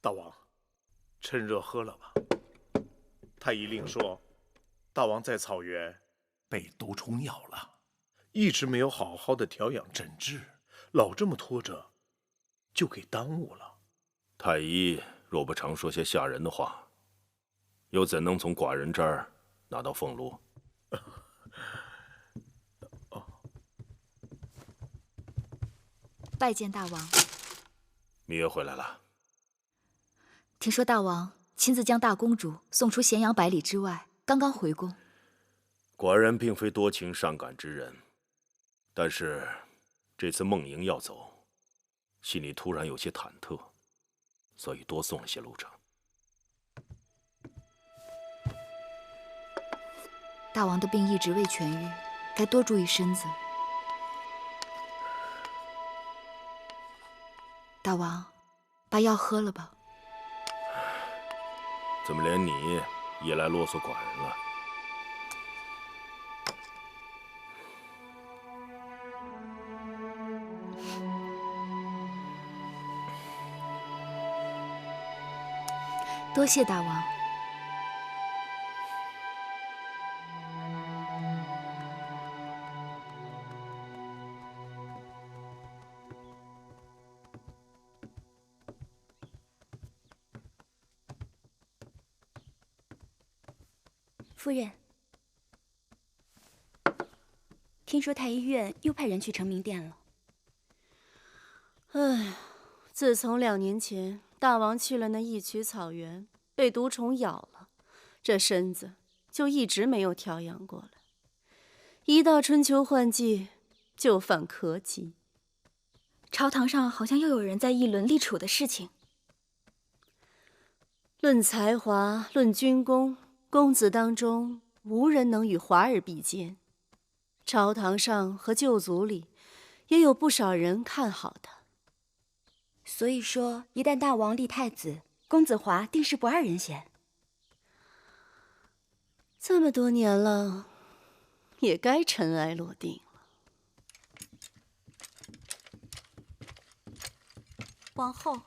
大王，趁热喝了吧。太医令说，大王在草原被毒虫咬了，一直没有好好的调养诊治，老这么拖着，就给耽误了。太医若不常说些吓人的话，又怎能从寡人这儿拿到俸禄？拜见大王。芈月回来了。听说大王亲自将大公主送出咸阳百里之外，刚刚回宫。寡人并非多情善感之人，但是这次梦莹要走，心里突然有些忐忑，所以多送了些路程。大王的病一直未痊愈，该多注意身子。大王，把药喝了吧。怎么连你也来啰嗦寡人了？多谢大王。夫人，听说太医院又派人去承明殿了。唉，自从2年前大王去了那一曲草原，被毒虫咬了，这身子就一直没有调养过来。一到春秋换季，就犯咳疾。朝堂上好像又有人在议论立储的事情。论才华，论军功，公子当中无人能与华儿比肩。朝堂上和旧族里，也有不少人看好他。所以说，一旦大王立太子，公子华定是不二人选。这么多年了，也该尘埃落定了。王后，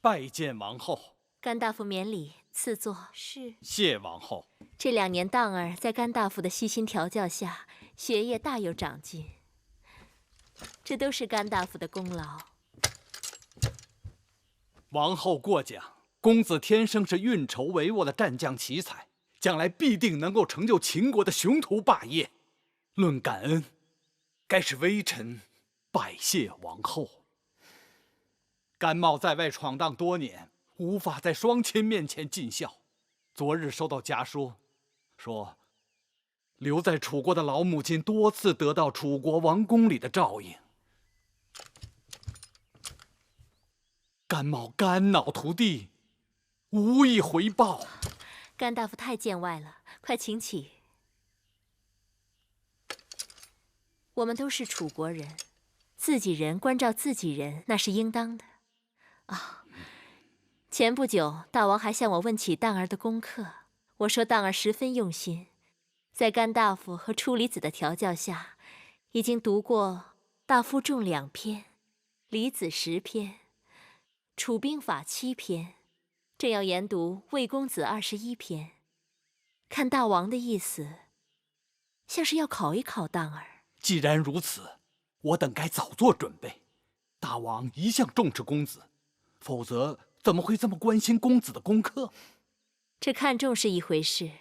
拜见王后。甘大夫免礼，赐座。是。谢王后。这2年，荡儿在甘大夫的悉心调教下，学业大有长进，这都是甘大夫的功劳。王后过奖，公子天生是运筹帷幄的战将奇才，将来必定能够成就秦国的雄图霸业。论感恩，该是微臣拜谢王后。甘茂在外闯荡多年，无法在双亲面前尽孝。昨日收到家书，说留在楚国的老母亲多次得到楚国王宫里的照应。甘茂肝脑涂地，无以回报。甘大夫太见外了，快请起。我们都是楚国人，自己人关照自己人，那是应当的。前不久，大王还向我问起荡儿的功课，我说荡儿十分用心，在甘大夫和初离子的调教下，已经读过《大夫仲2篇》，李子10篇，《楚兵法》7篇，正要研读《魏公子》21篇。看大王的意思，像是要考一考荡儿。既然如此，我等该早做准备。大王一向重视公子，否则怎么会这么关心公子的功课？这看重是一回事，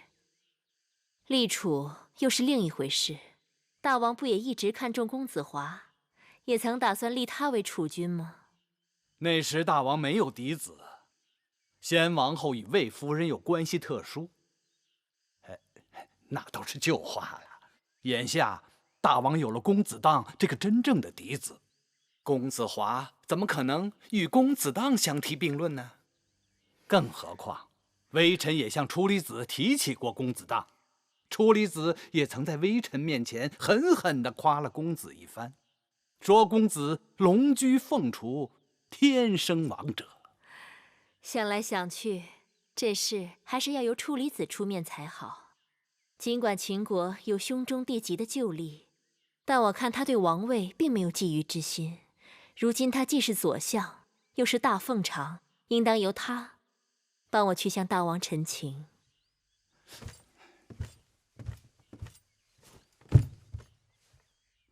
立储又是另一回事。大王不也一直看重公子华，也曾打算立他为储君吗？那时大王没有嫡子，先王后与魏夫人有关系特殊。那都是旧话了。眼下大王有了公子荡这个真正的嫡子，公子华怎么可能与公子荡相提并论呢？更何况，微臣也向初离子提起过公子荡，初离子也曾在微臣面前狠狠地夸了公子一番，说公子龙居凤雏，天生王者。想来想去，这事还是要由初离子出面才好。尽管秦国有兄终弟及的旧例，但我看他对王位并没有觊觎之心。如今他既是左相，又是大奉常，应当由他帮我去向大王陈情。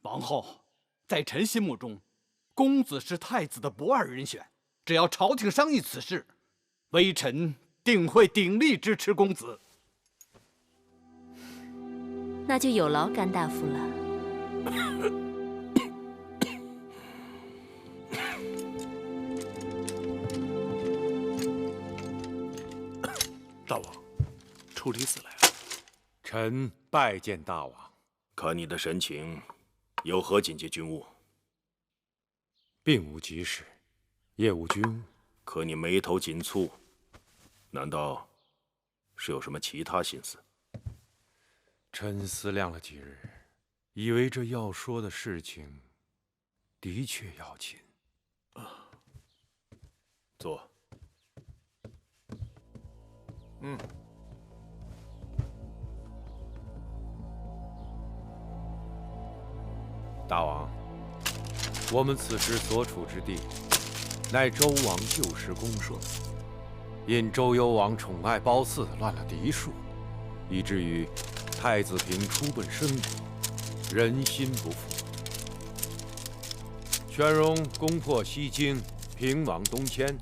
王后，在臣心目中，公子是太子的不二人选。只要朝廷商议此事，微臣定会鼎力支持公子。那就有劳甘大夫了。大王，楚离子来了。臣拜见大王。看你的神情，有何紧急军务？并无急事，业务军。可你眉头紧蹙，难道是有什么其他心思？臣思量了几日，以为这要说的事情的确要紧。坐。大王，我们此时所处之地，乃周王旧时公社。因周幽王宠爱褒姒，乱了嫡庶，以至于太子平出奔申国，人心不服。犬戎攻破西京，平往东迁，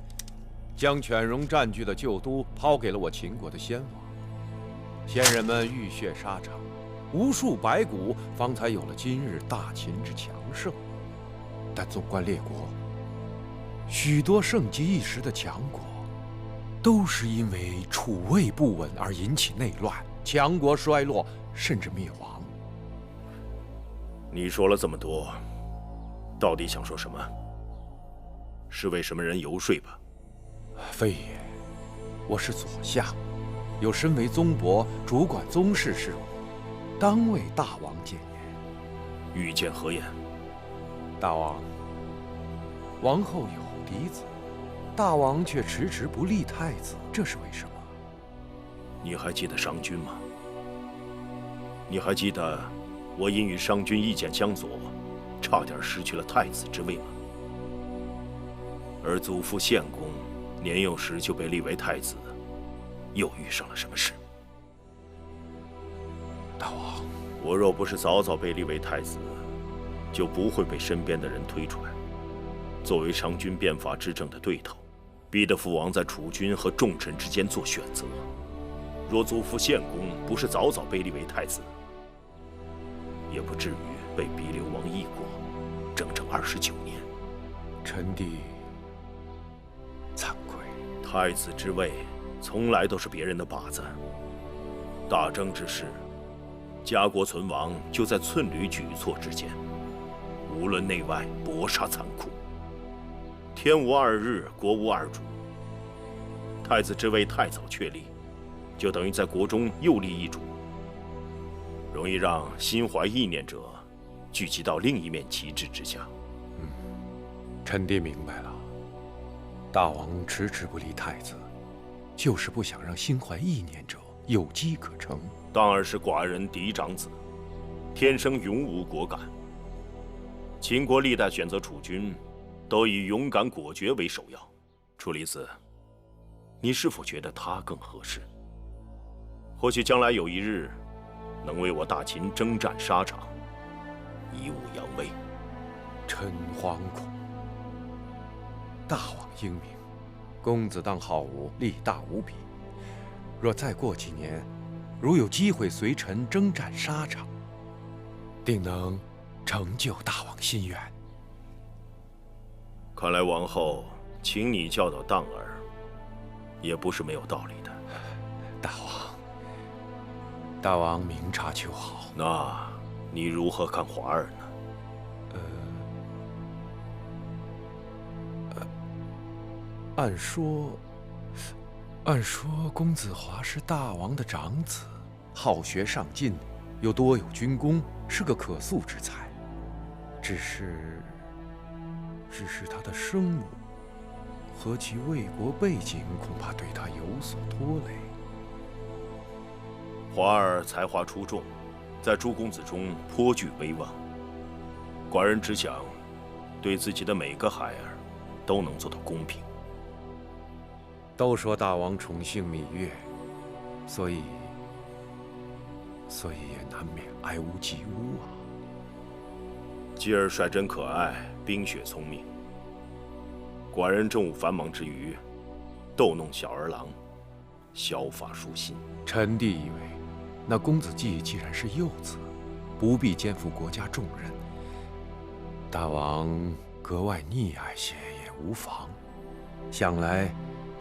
将犬戎占据的旧都抛给了我秦国的先王。先人们浴血沙场，无数白骨，方才有了今日大秦之强盛。但纵观列国，许多盛极一时的强国，都是因为储位不稳而引起内乱，强国衰落，甚至灭亡。你说了这么多，到底想说什么？是为什么人游说吧？非也，我是左相，有身为宗伯，主管宗室事务，当为大王谏言。欲见何言？大王，王后有嫡子，大王却迟迟不立太子，这是为什么？你还记得商君吗？你还记得我因与商君意见相左，差点失去了太子之位吗？而祖父献公年幼时就被立为太子，又遇上了什么事？大王，我若不是早早被立为太子，就不会被身边的人推出来，作为商君变法之政的对头，逼得父王在储君和重臣之间做选择。若祖父献公不是早早被立为太子，也不至于被逼流亡异国，整整29年。臣弟惭愧。太子之位从来都是别人的靶子，大政之事，家国存亡就在寸缕举措之间，无论内外，搏杀残酷。天无二日，国无二主。太子之位太早确立，就等于在国中又立一主，容易让心怀意念者聚集到另一面旗帜之下。臣弟明白了，大王迟迟不立太子，就是不想让心怀意念者有机可乘。当儿是寡人嫡长子，天生勇武果敢。秦国历代选择储君，都以勇敢果决为首要。楚离子，你是否觉得他更合适？或许将来有一日，能为我大秦征战沙场，以武扬威。臣惶恐。大王英明，公子当好武，力大无比。若再过几年，如有机会随臣征战沙场，定能成就大王心愿。看来王后请你教导当儿，也不是没有道理的。大王明察秋毫。那你如何看华儿呢？按说公子华是大王的长子，好学上进，又多有军功，是个可塑之才。只是他的生母和其魏国背景，恐怕对他有所拖累。华儿才华出众，在诸公子中颇具威望。寡人只想对自己的每个孩儿都能做到公平。都说大王宠幸芈月，所以也难免爱屋及乌啊。继儿率真可爱，冰雪聪明。寡人政务繁忙之余，逗弄小儿郎，削发舒心。臣弟以为，那公子季既然是幼子，不必肩负国家重任，大王格外溺爱些也无妨。想来，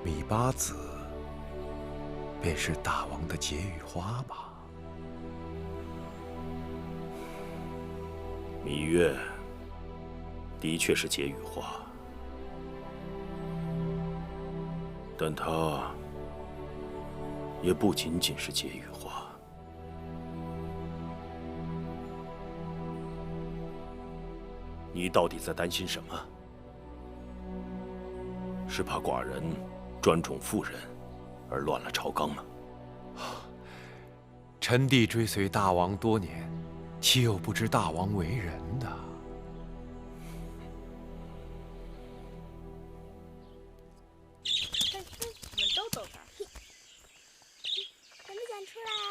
芈八子便是大王的解语花吧？芈月的确是解语花，但她也不仅仅是解语花。你到底在担心什么？是怕寡人专宠妇人而乱了朝纲吗？臣弟追随大王多年，岂有不知大王为人的？我们都走这儿。咱们想出来啊！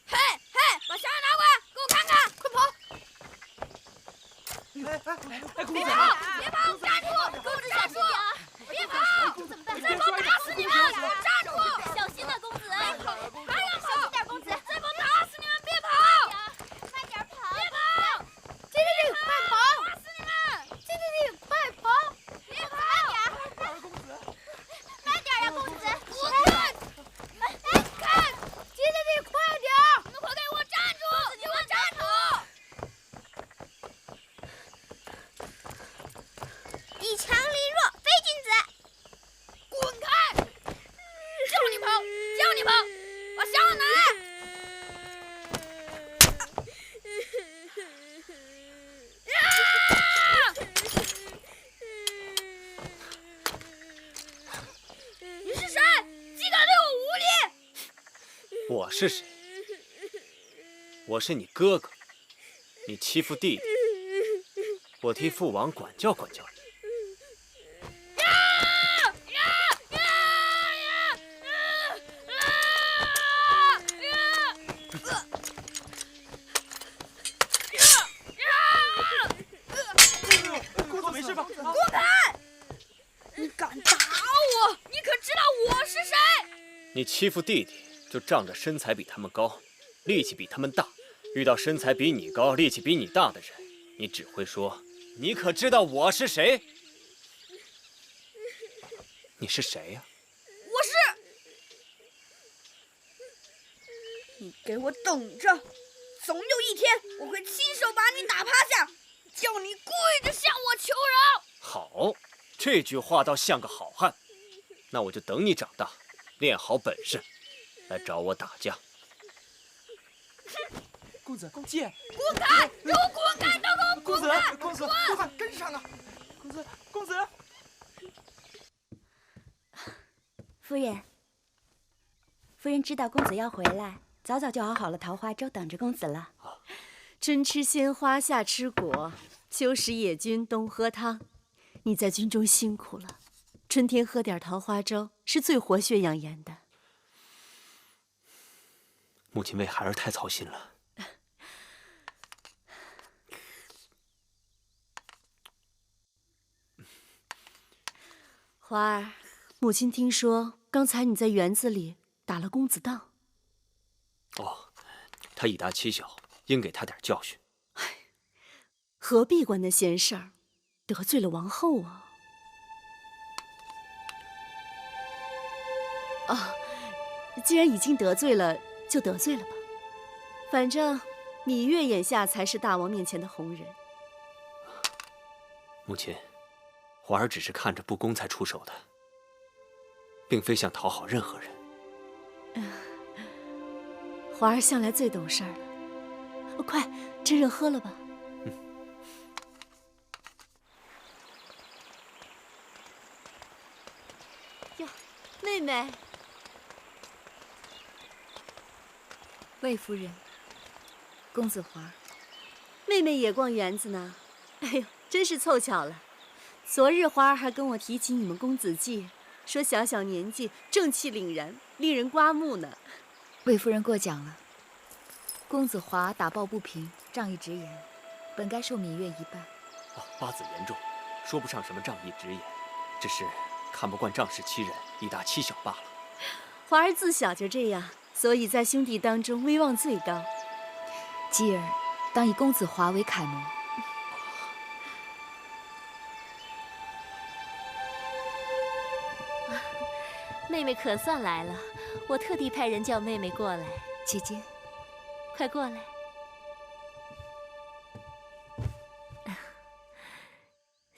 嘿，把小人拿过来，给我看看！快跑！公子，别跑！站住！公子站住！别跑！怎么办？再跑打死你们！站住！小心点，公子！还要跑！小心点，公子！再跑打死你们！别跑！快点跑！别跑！快跑！打死你们！快跑！别跑！慢点呀，公子！我看！看！快点！你们快给我站住！给我站住！一强力弱，非君子！滚开！叫你跑，把小人拿来！你是谁？竟敢对我无礼！我是谁？我是你哥哥，你欺负弟弟，我替父王管教管教你。公子没事吧？滚开！你敢打我？你可知道我是谁？你欺负弟弟，就仗着身材比他们高，力气比他们大，遇到身材比你高、力气比你大的人，你只会说：“你可知道我是谁？”你是谁呀？我是。你给我等着，总有一天我会亲手把你打趴下，叫你跪着向我求饶。好，这句话倒像个好汉。那我就等你长大，练好本事，来找我打架。公子，姐，滚开！给我滚开！都给我滚开！公子，快跟上啊！公子。夫人知道公子要回来，早早就熬好了桃花粥，等着公子了。春吃鲜花，夏吃果，秋食野菌，冬喝汤。你在军中辛苦了，春天喝点桃花粥是最活血养颜的。母亲为孩儿太操心了。华儿，母亲听说刚才你在园子里打了公子当。哦，他以大欺小，应给他点教训。何必管那闲事儿？得罪了王后啊！啊，既然已经得罪了，就得罪了吧。反正芈月眼下才是大王面前的红人。母亲，华儿只是看着不公才出手的，并非想讨好任何人。华儿向来最懂事儿了。快，趁热喝了吧。妹妹，魏夫人，公子华，妹妹也逛园子呢。哎呦，真是凑巧了。昨日华儿还跟我提起你们公子季，说小小年纪正气凛然，令人刮目呢。魏夫人过奖了。公子华打抱不平，仗义直言，本该受芈月一拜。八字严重，说不上什么仗义直言，只是看不惯仗势欺人，以大欺小罢了。华儿自小就这样，所以在兄弟当中威望最高。继儿当以公子华为楷模。妹妹可算来了，我特地派人叫妹妹过来。姐姐，快过来。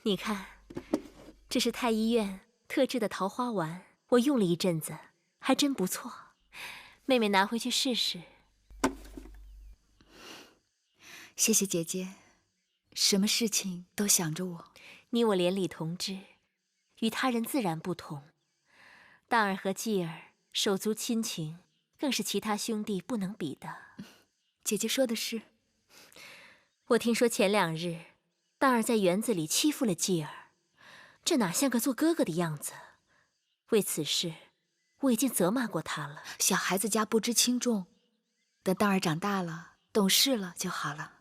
你看，这是太医院特制的桃花丸，我用了一阵子，还真不错。妹妹拿回去试试。谢谢姐姐，什么事情都想着我。你我连理同知，与他人自然不同。大儿和继儿手足亲情，更是其他兄弟不能比的。姐姐说的是。我听说前2日，大儿在园子里欺负了继儿，这哪像个做哥哥的样子？为此事，我已经责骂过他了。小孩子家不知轻重，等大儿长大了，懂事了就好了。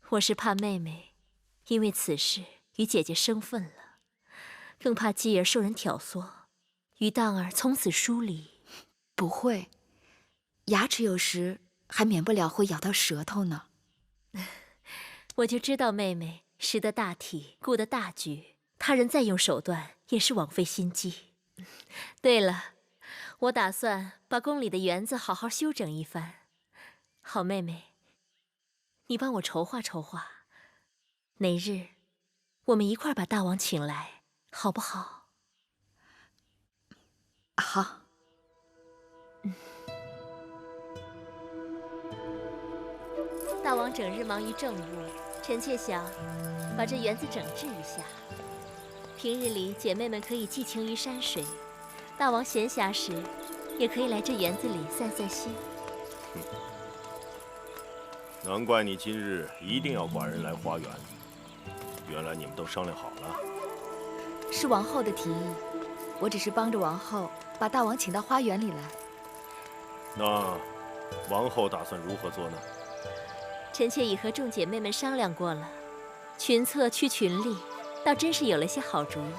我是怕妹妹因为此事与姐姐生分了，更怕继儿受人挑唆，与当儿从此疏离。不会，牙齿有时还免不了会咬到舌头呢。我就知道妹妹识得大体，顾得大局，他人再用手段也是枉费心机。对了，我打算把宫里的园子好好修整一番。好妹妹，你帮我筹划筹划，哪日我们一块儿把大王请来，好不好？好。大王整日忙于政务，臣妾想把这园子整治一下。平日里姐妹们可以寄情于山水，大王闲暇时也可以来这园子里散散心。难怪你今日一定要寡人来花园，原来你们都商量好了。是王后的提议，我只是帮着王后把大王请到花园里来。那王后打算如何做呢？臣妾已和众姐妹们商量过了，群策驱群力，倒真是有了些好主意。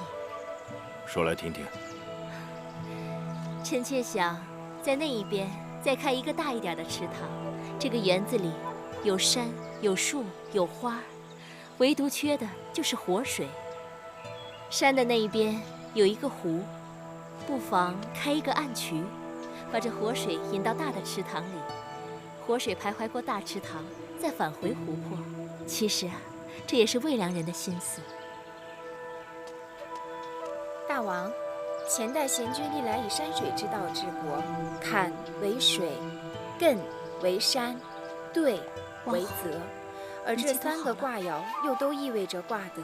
说来听听。臣妾想在那一边再开一个大一点的池塘，这个园子里有山有树有花，唯独缺的就是活水。山的那一边有一个湖，不妨开一个暗渠，把这活水引到大的池塘里，活水徘徊过大池塘，再返回湖泊。其实啊，这也是魏良人的心思。大王，前代贤君历来以山水之道治国，坎为水，艮为山，兑为泽，而这3个卦爻又都意味着卦德。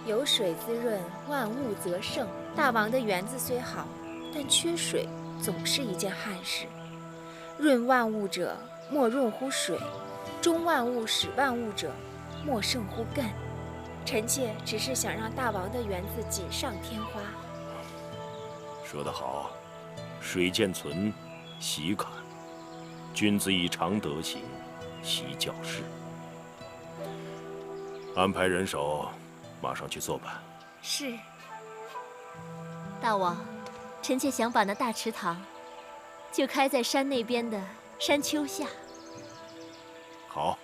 有水滋润，万物则盛。大王的园子虽好，但缺水总是一件憾事。润万物者，莫润乎水；中万物使万物者，莫胜乎艮。臣妾只是想让大王的园子锦上添花。说得好，水见存，习坎。君子以常德行，习教事。安排人手，马上去做吧。是。大王，臣妾想把那大池塘就开在山那边的山丘下。好，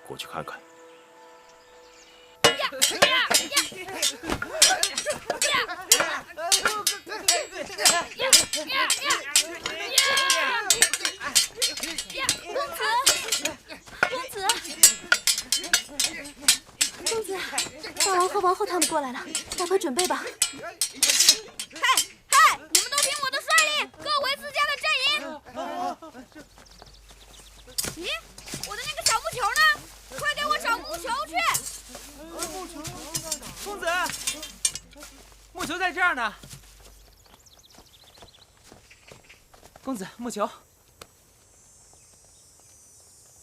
过去看看。公子，大王和王后他们过来了，赶快准备吧。嗨，你们都听我的率领，各回自家的阵营。咦，我的那个小木球呢？快给我找木球去！公子，木球在这儿呢。公子，木球。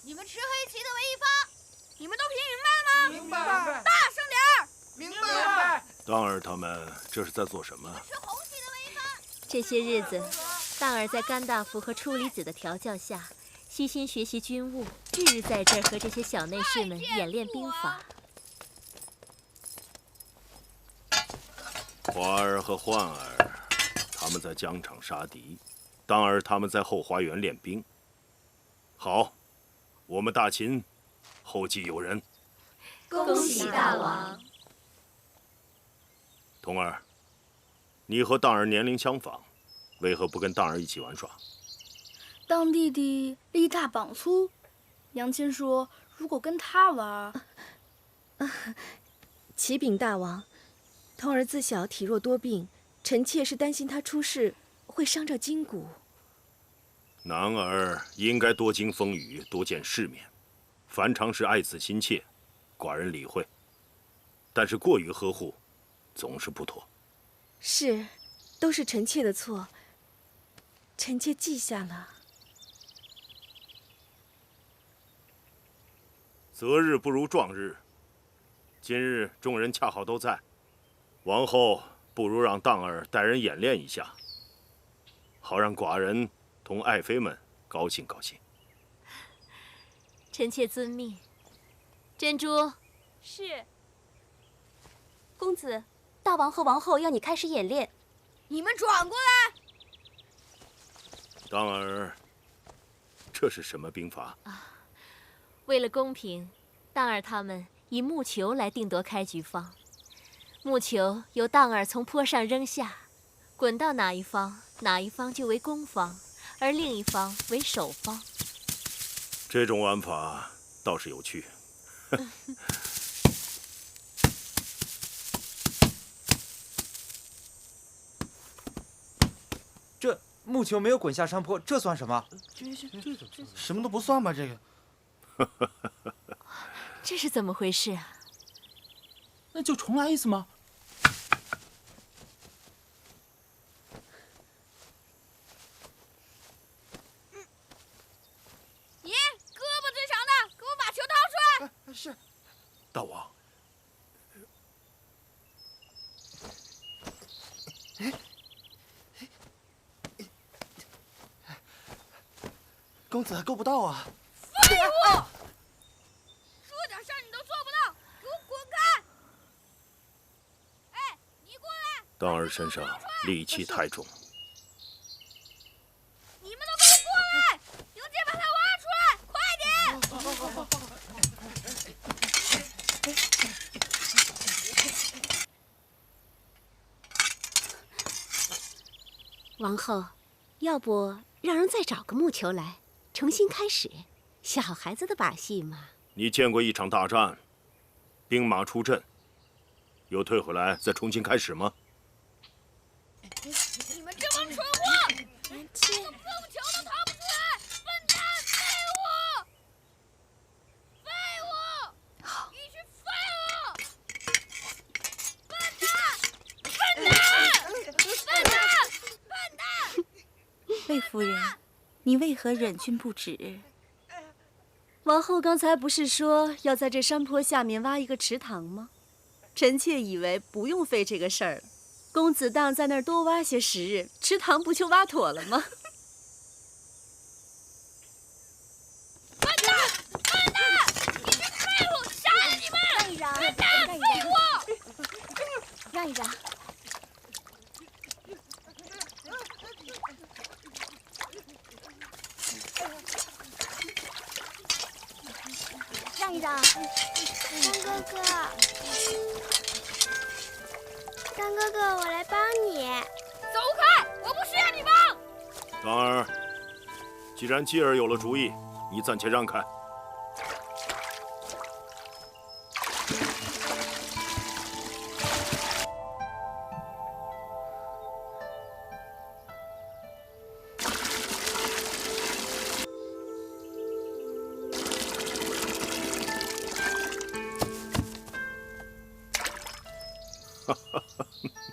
你们吃黑棋的为一方，你们都听明白了吗？明白。大声点儿！明白。当儿他们这是在做什么？吃红棋的为一方。这些日子，当儿在甘大夫和处理子的调教下，悉心学习军务，日日在这儿和这些小内侍们演练兵法。华儿和焕儿，他们在疆场杀敌，当儿他们在后花园练兵。好，我们大秦后继有人。恭喜大王！童儿，你和当儿年龄相仿，为何不跟当儿一起玩耍？当弟弟力大膀粗，娘亲说如果跟他玩，启禀大王，童儿自小体弱多病，臣妾是担心他出事会伤着筋骨。男儿应该多经风雨，多见世面，凡常是爱子心切，寡人理会。但是过于呵护，总是不妥。是，都是臣妾的错，臣妾记下了。择日不如撞日，今日众人恰好都在，王后不如让当儿带人演练一下，好让寡人同爱妃们高兴高兴。臣妾遵命。珍珠，是。公子，大王和王后要你开始演练。你们转过来。当儿，这是什么兵法？为了公平，当儿他们以木球来定夺开局方。木球由当儿从坡上扔下，滚到哪一方，哪一方就为攻方，而另一方为守方。这种玩法倒是有趣。这木球没有滚下山坡，这算什么？什么都不算吧，这个。这是怎么回事啊？那就重来一次吗？你胳膊最长的，给我把球掏出来。是。大王。公子够不到啊！废物！说点事儿你都做不到，给我滚开！哎，你过来！当儿身上戾气太重。你们都给我过来！用劲把它挖出来，快点！王后，要不让人再找个木球来，重新开始？小孩子的把戏嘛。你见过一场大战，兵马出阵，又退回来再重新开始吗？你们这帮蠢货，连个破球都掏不出来，笨蛋，废物！废物！好，你是废物！笨蛋！笨蛋！笨蛋！笨蛋！魏夫人，你为何忍俊不止？王后刚才不是说要在这山坡下面挖一个池塘吗？臣妾以为不用费这个事儿了。公子当在那儿多挖些时日，池塘不就挖妥了吗？笨蛋！笨蛋！你是废物！杀了你们！让一让，笨蛋！废物！让一让。让一让，干哥哥，干哥哥，我来帮你。走开！我不需要你帮。当儿，既然继儿有了主意，你暂且让开。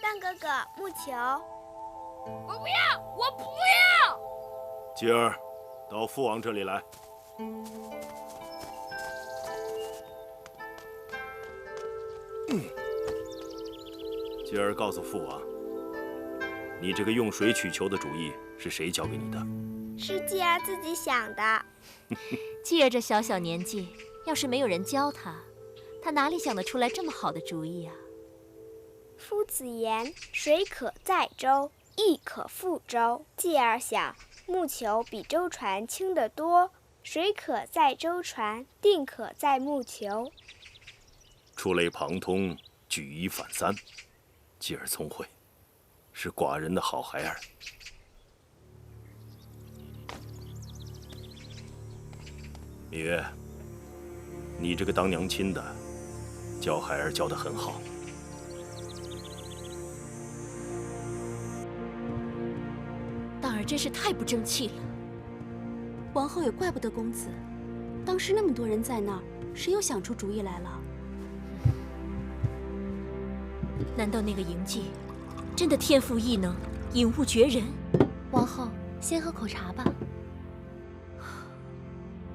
蛋哥哥，木球。我不要！我不要！吉儿，到父王这里来。吉儿告诉父王，你这个用水取球的主意是谁教给你的？是继儿自己想的。继儿这小小年纪，要是没有人教他，他哪里想得出来这么好的主意啊？夫子言：水可载舟，亦可覆舟。继儿想，木球比舟船轻得多，水可载舟船，定可载木球。触类旁通，举一反三，继儿聪慧，是寡人的好孩儿。芈月，你这个当娘亲的，教孩儿教得很好。大儿真是太不争气了。王后也怪不得公子，当时那么多人在那儿，谁又想出主意来了？难道那个嬴稷真的天赋异能，引物绝人？王后，先喝口茶吧。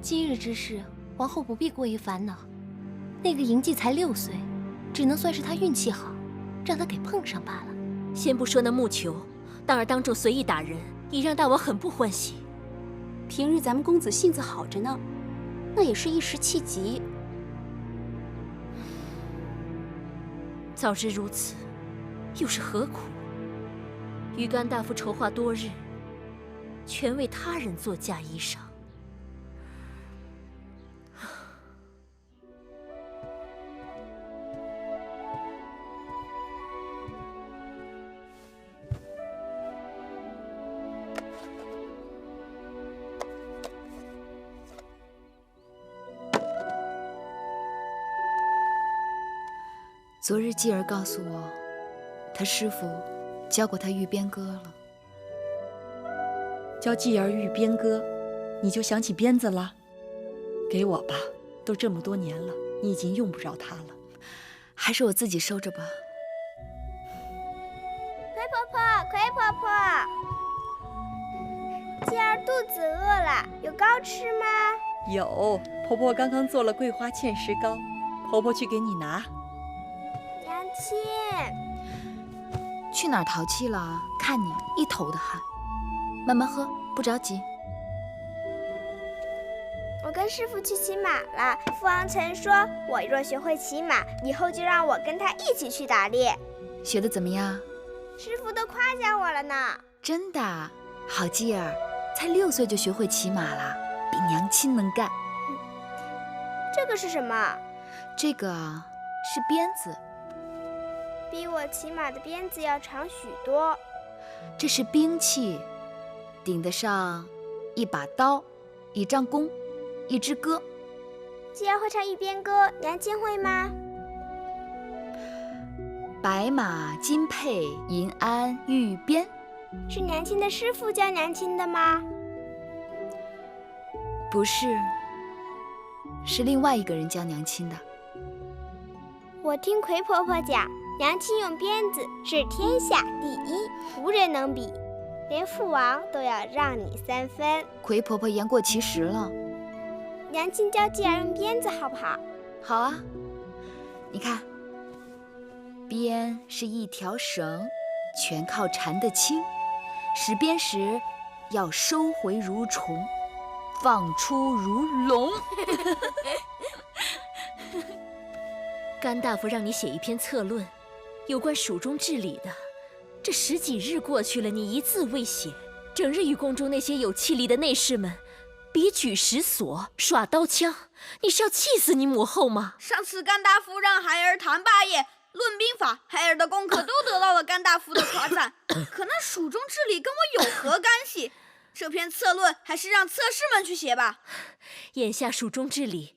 今日之事，王后不必过于烦恼。那个嬴稷才6岁，只能算是他运气好，让他给碰上罢了。先不说那木球，当儿当众随意打人，已让大王很不欢喜。平日咱们公子性子好着呢，那也是一时气急。早知如此，又是何苦？于甘大夫筹划多日，全为他人做嫁衣裳。昨日继儿告诉我，他师傅教过他玉鞭歌了。教继儿玉鞭歌，你就想起鞭子了？给我吧，都这么多年了，你已经用不着它了。还是我自己收着吧。葵婆婆，葵婆婆，继儿肚子饿了，有糕吃吗？有，婆婆刚刚做了桂花芡实糕，婆婆去给你拿。娘亲，去哪儿淘气了？看你一头的汗。慢慢喝，不着急。我跟师傅去骑马了。父王曾说，我若学会骑马，以后就让我跟他一起去打猎。学得怎么样？师傅都夸奖我了呢。真的？好继儿，才6岁就学会骑马了，比娘亲能干。这个是什么？这个是鞭子，比我骑马的鞭子要长许多。这是兵器，顶得上一把刀，一张弓，一支戈。继儿会唱玉鞭歌，娘亲会吗？白马金佩银鞍玉鞭，是娘亲的师傅教娘亲的吗？不是，是另外一个人教娘亲的。我听葵婆婆讲，娘亲用鞭子是天下第一，无人能比，连父王都要让你3分。葵婆婆言过其实了。娘亲教继儿用鞭子好不好？好啊，你看，鞭是一条绳，全靠缠得轻。使鞭时要收回如虫，放出如龙。甘大夫让你写一篇策论，有关蜀中治理的。这10几日过去了，你一字未写，整日与宫中那些有气力的内侍们比举石锁、耍刀枪，你是要气死你母后吗？上次甘大夫让孩儿谈霸业、论兵法，孩儿的功课都得到了甘大夫的夸赞。可那蜀中治理跟我有何干系？这篇策论还是让侧室们去写吧。眼下蜀中治理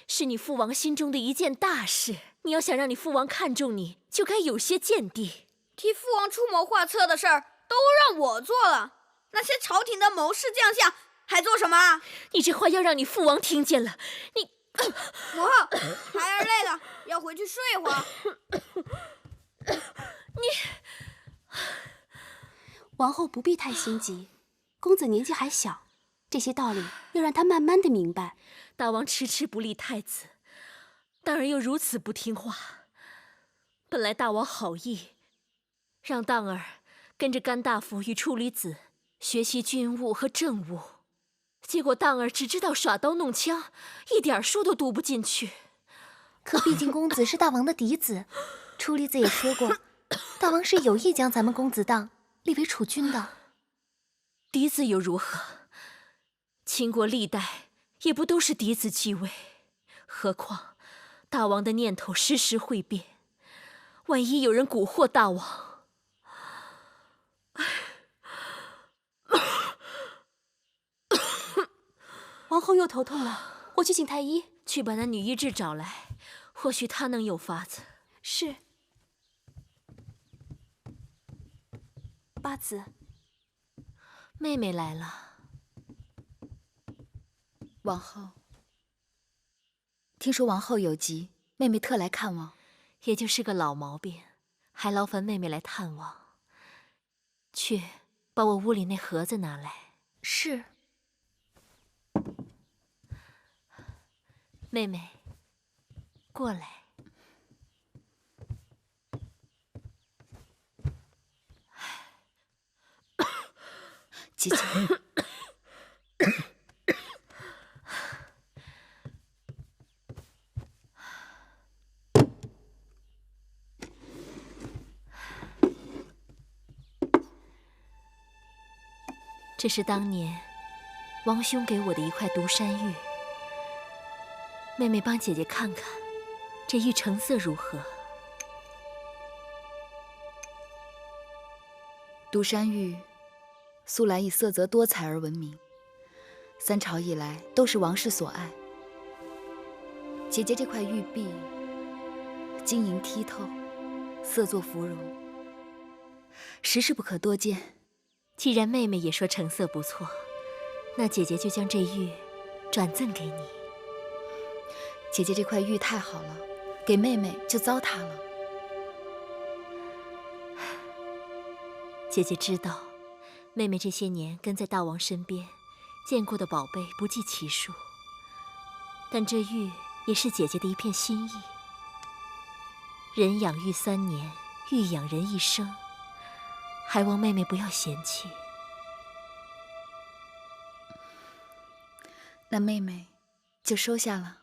是你父王心中的一件大事，你要想让你父王看重你，就该有些见地。替父王出谋划策的事儿都让我做了，那些朝廷的谋士将相还做什么？你这话要让你父王听见了，你母后，孩儿累了，要回去睡一会儿。王后不必太心急，公子年纪还小，这些道理要让他慢慢的明白。大王迟迟不立太子，当儿又如此不听话。本来大王好意，让当儿跟着甘大夫与处离子学习军务和政务，结果当儿只知道耍刀弄枪，一点书都读不进去。可毕竟公子是大王的嫡子，处离子也说过，大王是有意将咱们公子荡立为储君的。嫡子又如何？秦国历代也不都是嫡子继位，何况大王的念头时时会变，万一有人蛊惑大王，王后又头痛了，我去请太医。去把那女医治找来，或许她能有法子。是。八子，妹妹来了。王后，听说王后有疾，妹妹特来看望。也就是个老毛病，还劳烦妹妹来探望。去，把我屋里那盒子拿来。是。妹妹，过来。姐姐。这是当年王兄给我的一块独山玉，妹妹帮姐姐看看，这玉成色如何？独山玉素来以色泽多彩而闻名，三朝以来都是王室所爱。姐姐这块玉璧，晶莹剔透，色作芙蓉，实是不可多见。既然妹妹也说成色不错，那姐姐就将这玉转赠给你。姐姐这块玉太好了，给妹妹就糟蹋了。姐姐知道，妹妹这些年跟在大王身边，见过的宝贝不计其数，但这玉也是姐姐的一片心意。人养玉3年，玉养人一生，还望妹妹不要嫌弃。那妹妹就收下了。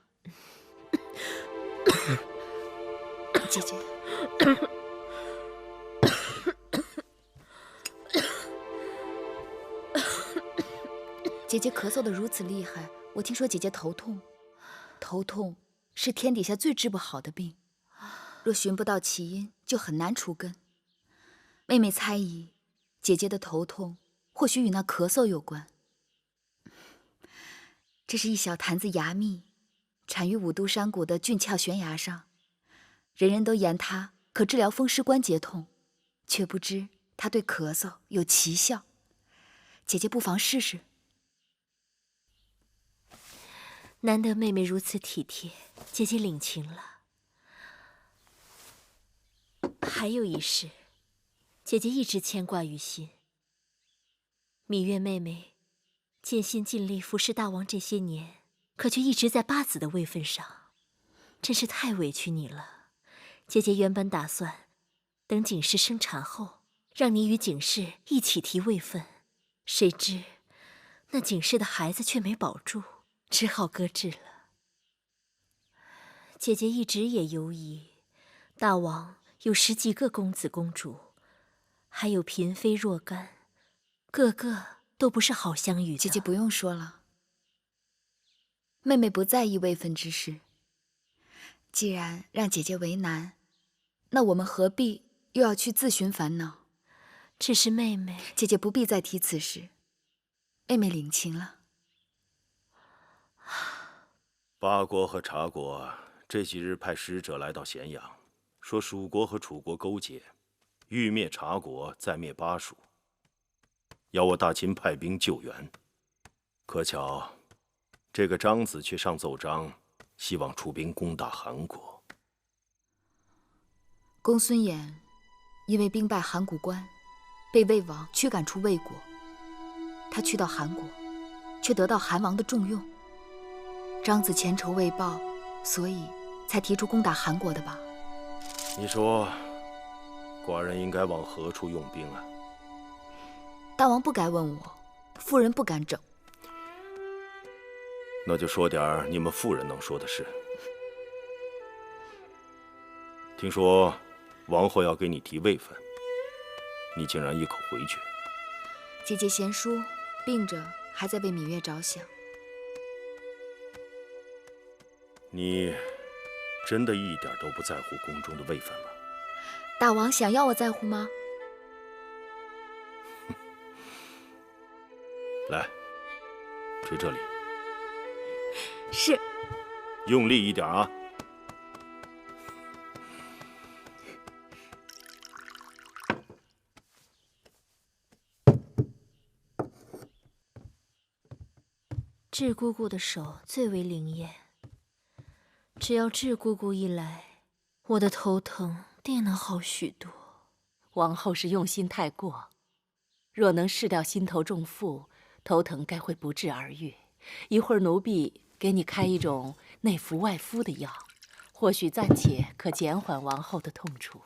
姐姐，姐姐咳嗽得如此厉害，我听说姐姐头痛。头痛是天底下最治不好的病，若寻不到起因，就很难除根。妹妹猜疑，姐姐的头痛或许与那咳嗽有关。这是一小坛子牙蜜，产于五都山谷的峻峭悬崖上，人人都言它可治疗风湿关节痛，却不知它对咳嗽有奇效。姐姐不妨试试。难得妹妹如此体贴，姐姐领情了。还有一事，姐姐一直牵挂于心。芈月妹妹尽心尽力服侍大王这些年，可却一直在八子的位分上，真是太委屈你了。姐姐原本打算等景氏生产后，让你与景氏一起提位分，谁知那景氏的孩子却没保住，只好搁置了。姐姐一直也犹疑，大王有10几个公子公主，还有嫔妃若干，个个都不是好相与的。姐姐不用说了，妹妹不在意位分之事。既然让姐姐为难，那我们何必又要去自寻烦恼？只是妹妹，姐姐不必再提此事，妹妹领情了。八国和察国这几日派使者来到咸阳，说蜀国和楚国勾结，欲灭察国，再灭巴蜀，要我大秦派兵救援。可巧，这个张子却上奏章，希望出兵攻打韩国。公孙衍因为兵败函谷关，被魏王驱赶出魏国。他去到韩国，却得到韩王的重用。张子前仇未报，所以才提出攻打韩国的吧？你说，寡人应该往何处用兵啊？大王不该问我，妇人不敢整。那就说点你们妇人能说的事。听说王后要给你提位分，你竟然一口回绝。姐姐贤淑，病着还在为芈月着想。你真的一点都不在乎宫中的位分吗？大王想要我在乎吗？来，捶这里。是。用力一点啊！智姑姑的手最为灵验，只要智姑姑一来，我的头疼定能好许多。王后是用心太过，若能释掉心头重负，头疼该会不治而愈。一会儿奴婢给你开一种内服外敷的药，或许暂且可减缓王后的痛楚。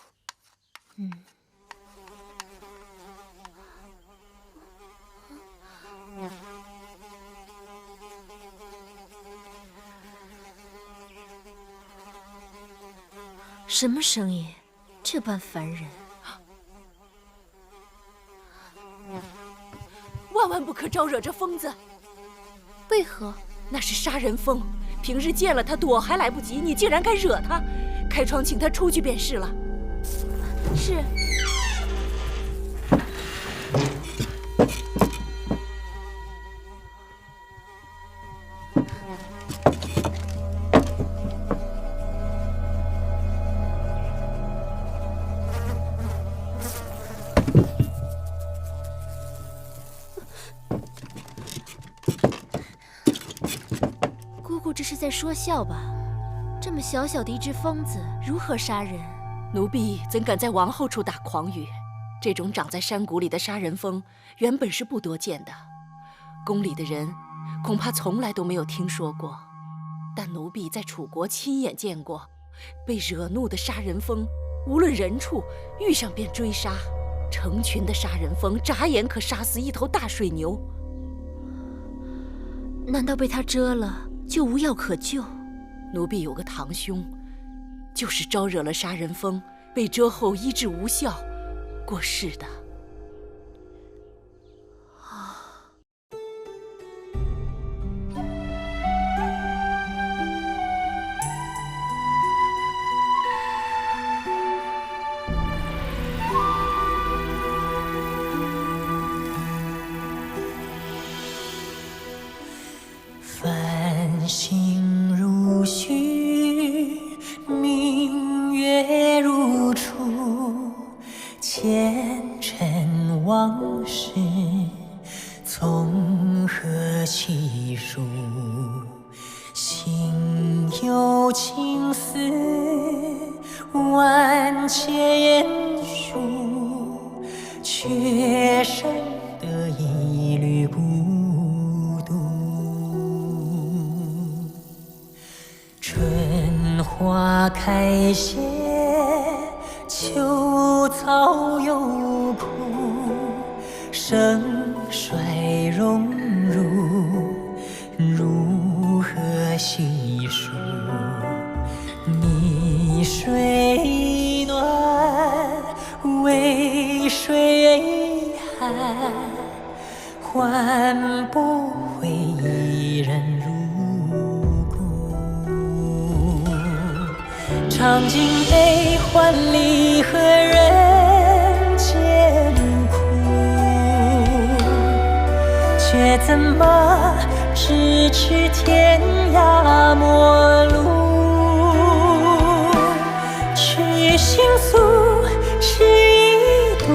什么声音？这般烦人！万万不可招惹这疯子！为何？那是杀人疯，平日见了他躲还来不及，你竟然敢惹他！开窗请他出去便是了。是。这是在说笑吧？这么小小的一只疯子，如何杀人？奴婢怎敢在王后处打诳语？这种长在山谷里的杀人疯，原本是不多见的，宫里的人恐怕从来都没有听说过。但奴婢在楚国亲眼见过，被惹怒的杀人疯，无论人处遇上便追杀，成群的杀人疯眨眼可杀死一头大水牛。难道被他蛰了？就无药可救。奴婢有个堂兄，就是招惹了杀人疯，被蛰后医治无效，过世的。星如许，明月如初，前尘往事从何起数？心有情丝万千言书，却剩得一缕孤花开谢，秋草又枯，盛衰荣辱，如何细数？泥水暖，渭水寒，换不回一人入。尝尽悲欢离合人间苦，却怎么咫尺天涯陌路？去心诉，是一度，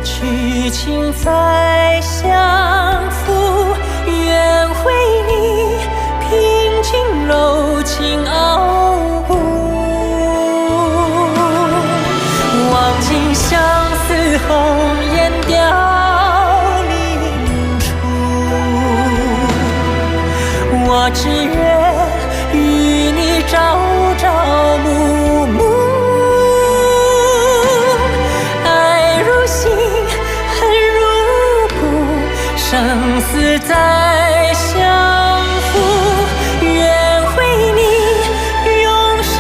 去情再相负。愿为你平静柔情傲骨。望尽相思红颜凋零处，死再相负，愿为你永生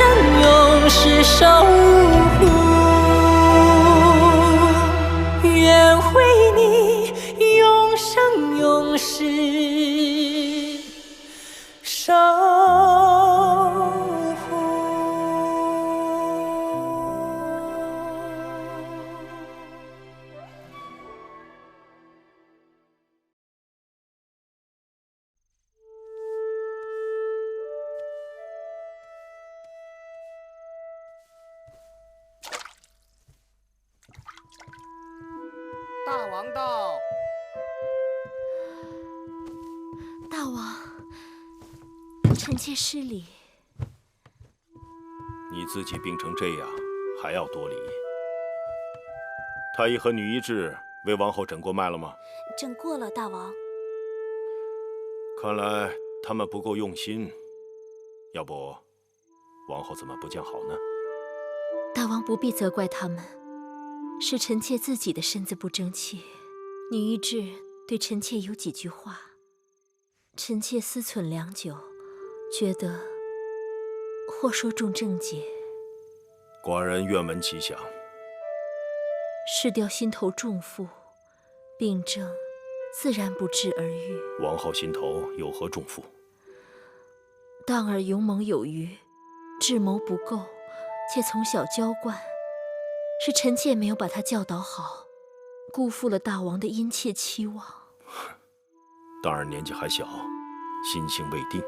永世守护，愿为你永生永世守护。大王到。大王，臣妾失礼。你自己病成这样，还要多礼？太医和女医治为王后诊过脉了吗？诊过了，大王。看来他们不够用心，要不，王后怎么不见好呢？大王不必责怪他们，是臣妾自己的身子不争气。女医治对臣妾有几句话，臣妾思忖良久，觉得或说中正解。寡人愿闻其详。失掉心头重负，病症自然不治而愈。王后心头有何重负？当儿勇猛有余，智谋不够，且从小娇惯，是臣妾没有把他教导好，辜负了大王的殷切期望。当儿年纪还小，心性未定，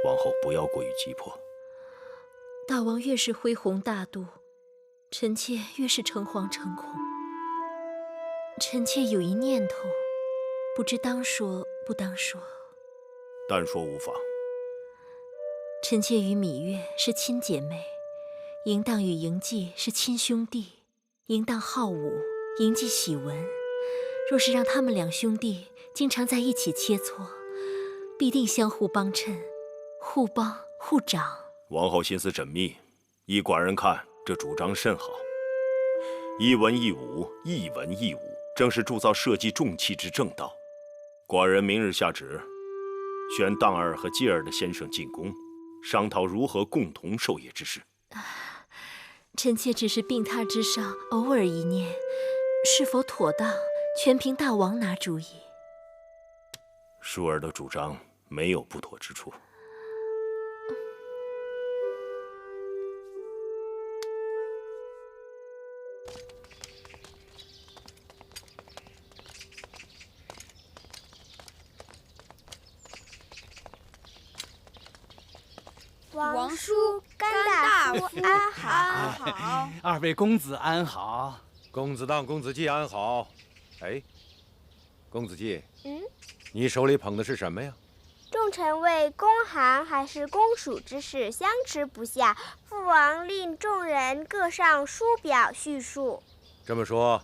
王后不要过于急迫。大王越是恢宏大度，臣妾越是诚惶诚恐。臣妾有一念头，不知当说不当说。但说无妨。臣妾与芈月是亲姐妹，嬴荡与嬴稷是亲兄弟。嬴荡好武，嬴稷喜文。若是让他们两兄弟经常在一起切磋，必定相互帮衬，互帮互长。王后心思缜密，依寡人看，这主张甚好。一文一武，一文一武，正是铸造社稷重器之正道。寡人明日下旨，选荡儿和继儿的先生进宫，商讨如何共同授业之事。臣妾只是病榻之上偶尔一念，是否妥当，全凭大王拿主意。淑儿的主张没有不妥之处。王叔、甘大夫安好。安好。二位公子安好。公子荡、公子季安好。哎，公子季，你手里捧的是什么呀？众臣为公函还是公署之事相持不下，父王令众人各上书表叙述。这么说，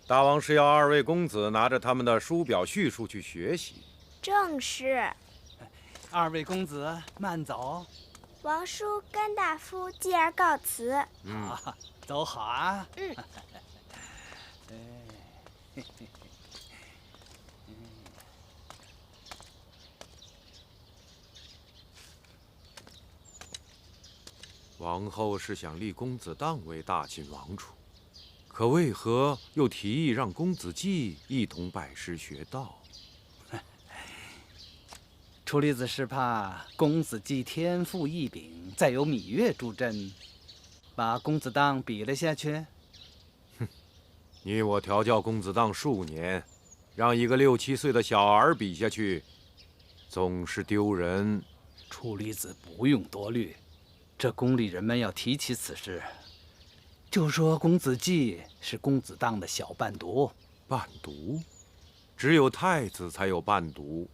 大王是要二位公子拿着他们的书表叙述去学习？正是。二位公子慢走。王叔、甘大夫继而告辞。好，走好啊。王后是想立公子荡为大秦王储，可为何又提议让公子季一同拜师学道？楚离子是怕公子季天赋异禀，再有芈月助阵，把公子荡比了下去。哼，你我调教公子荡数年，让一个6、7岁的小儿比下去，总是丢人。楚离子不用多虑，这宫里人们要提起此事，就说公子季是公子荡的小伴读。伴读？只有太子才有伴读。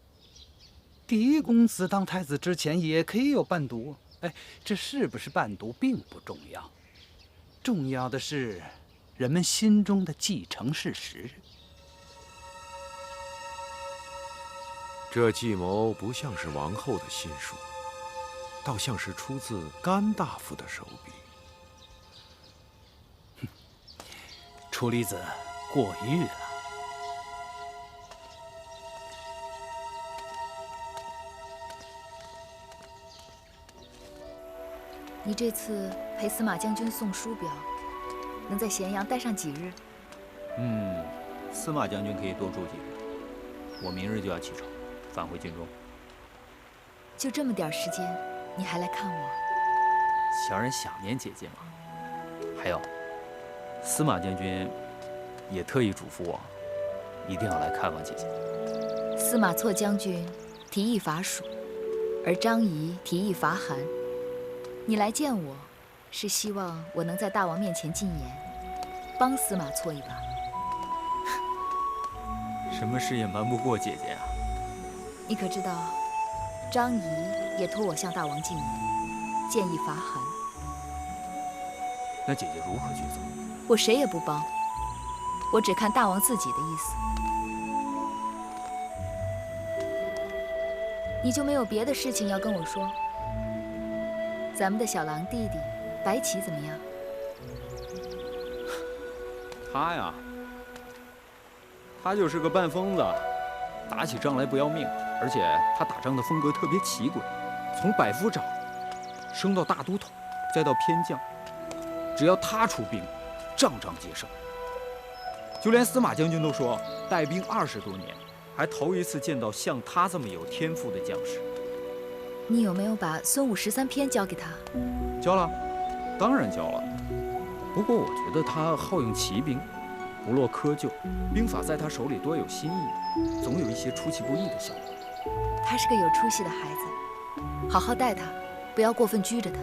第一公子当太子之前也可以有伴读，哎，这是不是伴读并不重要，重要的是人们心中的继承事实。这计谋不像是王后的心术，倒像是出自甘大夫的手笔。楚离子过誉了。你这次陪司马将军送书表，能在咸阳待上几日？司马将军可以多住几日。我明日就要启程，返回军中。就这么点时间，你还来看我？小人想念姐姐嘛。还有，司马将军也特意嘱咐我，一定要来看望姐姐。司马错将军提议伐蜀，而张仪提议伐韩。你来见我，是希望我能在大王面前进言，帮司马错一把。什么事也瞒不过姐姐啊！你可知道，张仪也托我向大王进言，建议伐韩。那姐姐如何抉择？我谁也不帮，我只看大王自己的意思。你就没有别的事情要跟我说？咱们的小狼弟弟白起怎么样？他呀，他就是个半疯子，打起仗来不要命，而且他打仗的风格特别奇诡，从百夫长升到大都统，再到偏将，只要他出兵，仗仗皆胜。就连司马将军都说，带兵20多年，还头一次见到像他这么有天赋的将士。你有没有把孙武13篇交给他？交了，当然交了。不过我觉得他好用骑兵，不落窠臼，兵法在他手里多有新意，总有一些出其不意的效果。他是个有出息的孩子，好好带他，不要过分拘着他。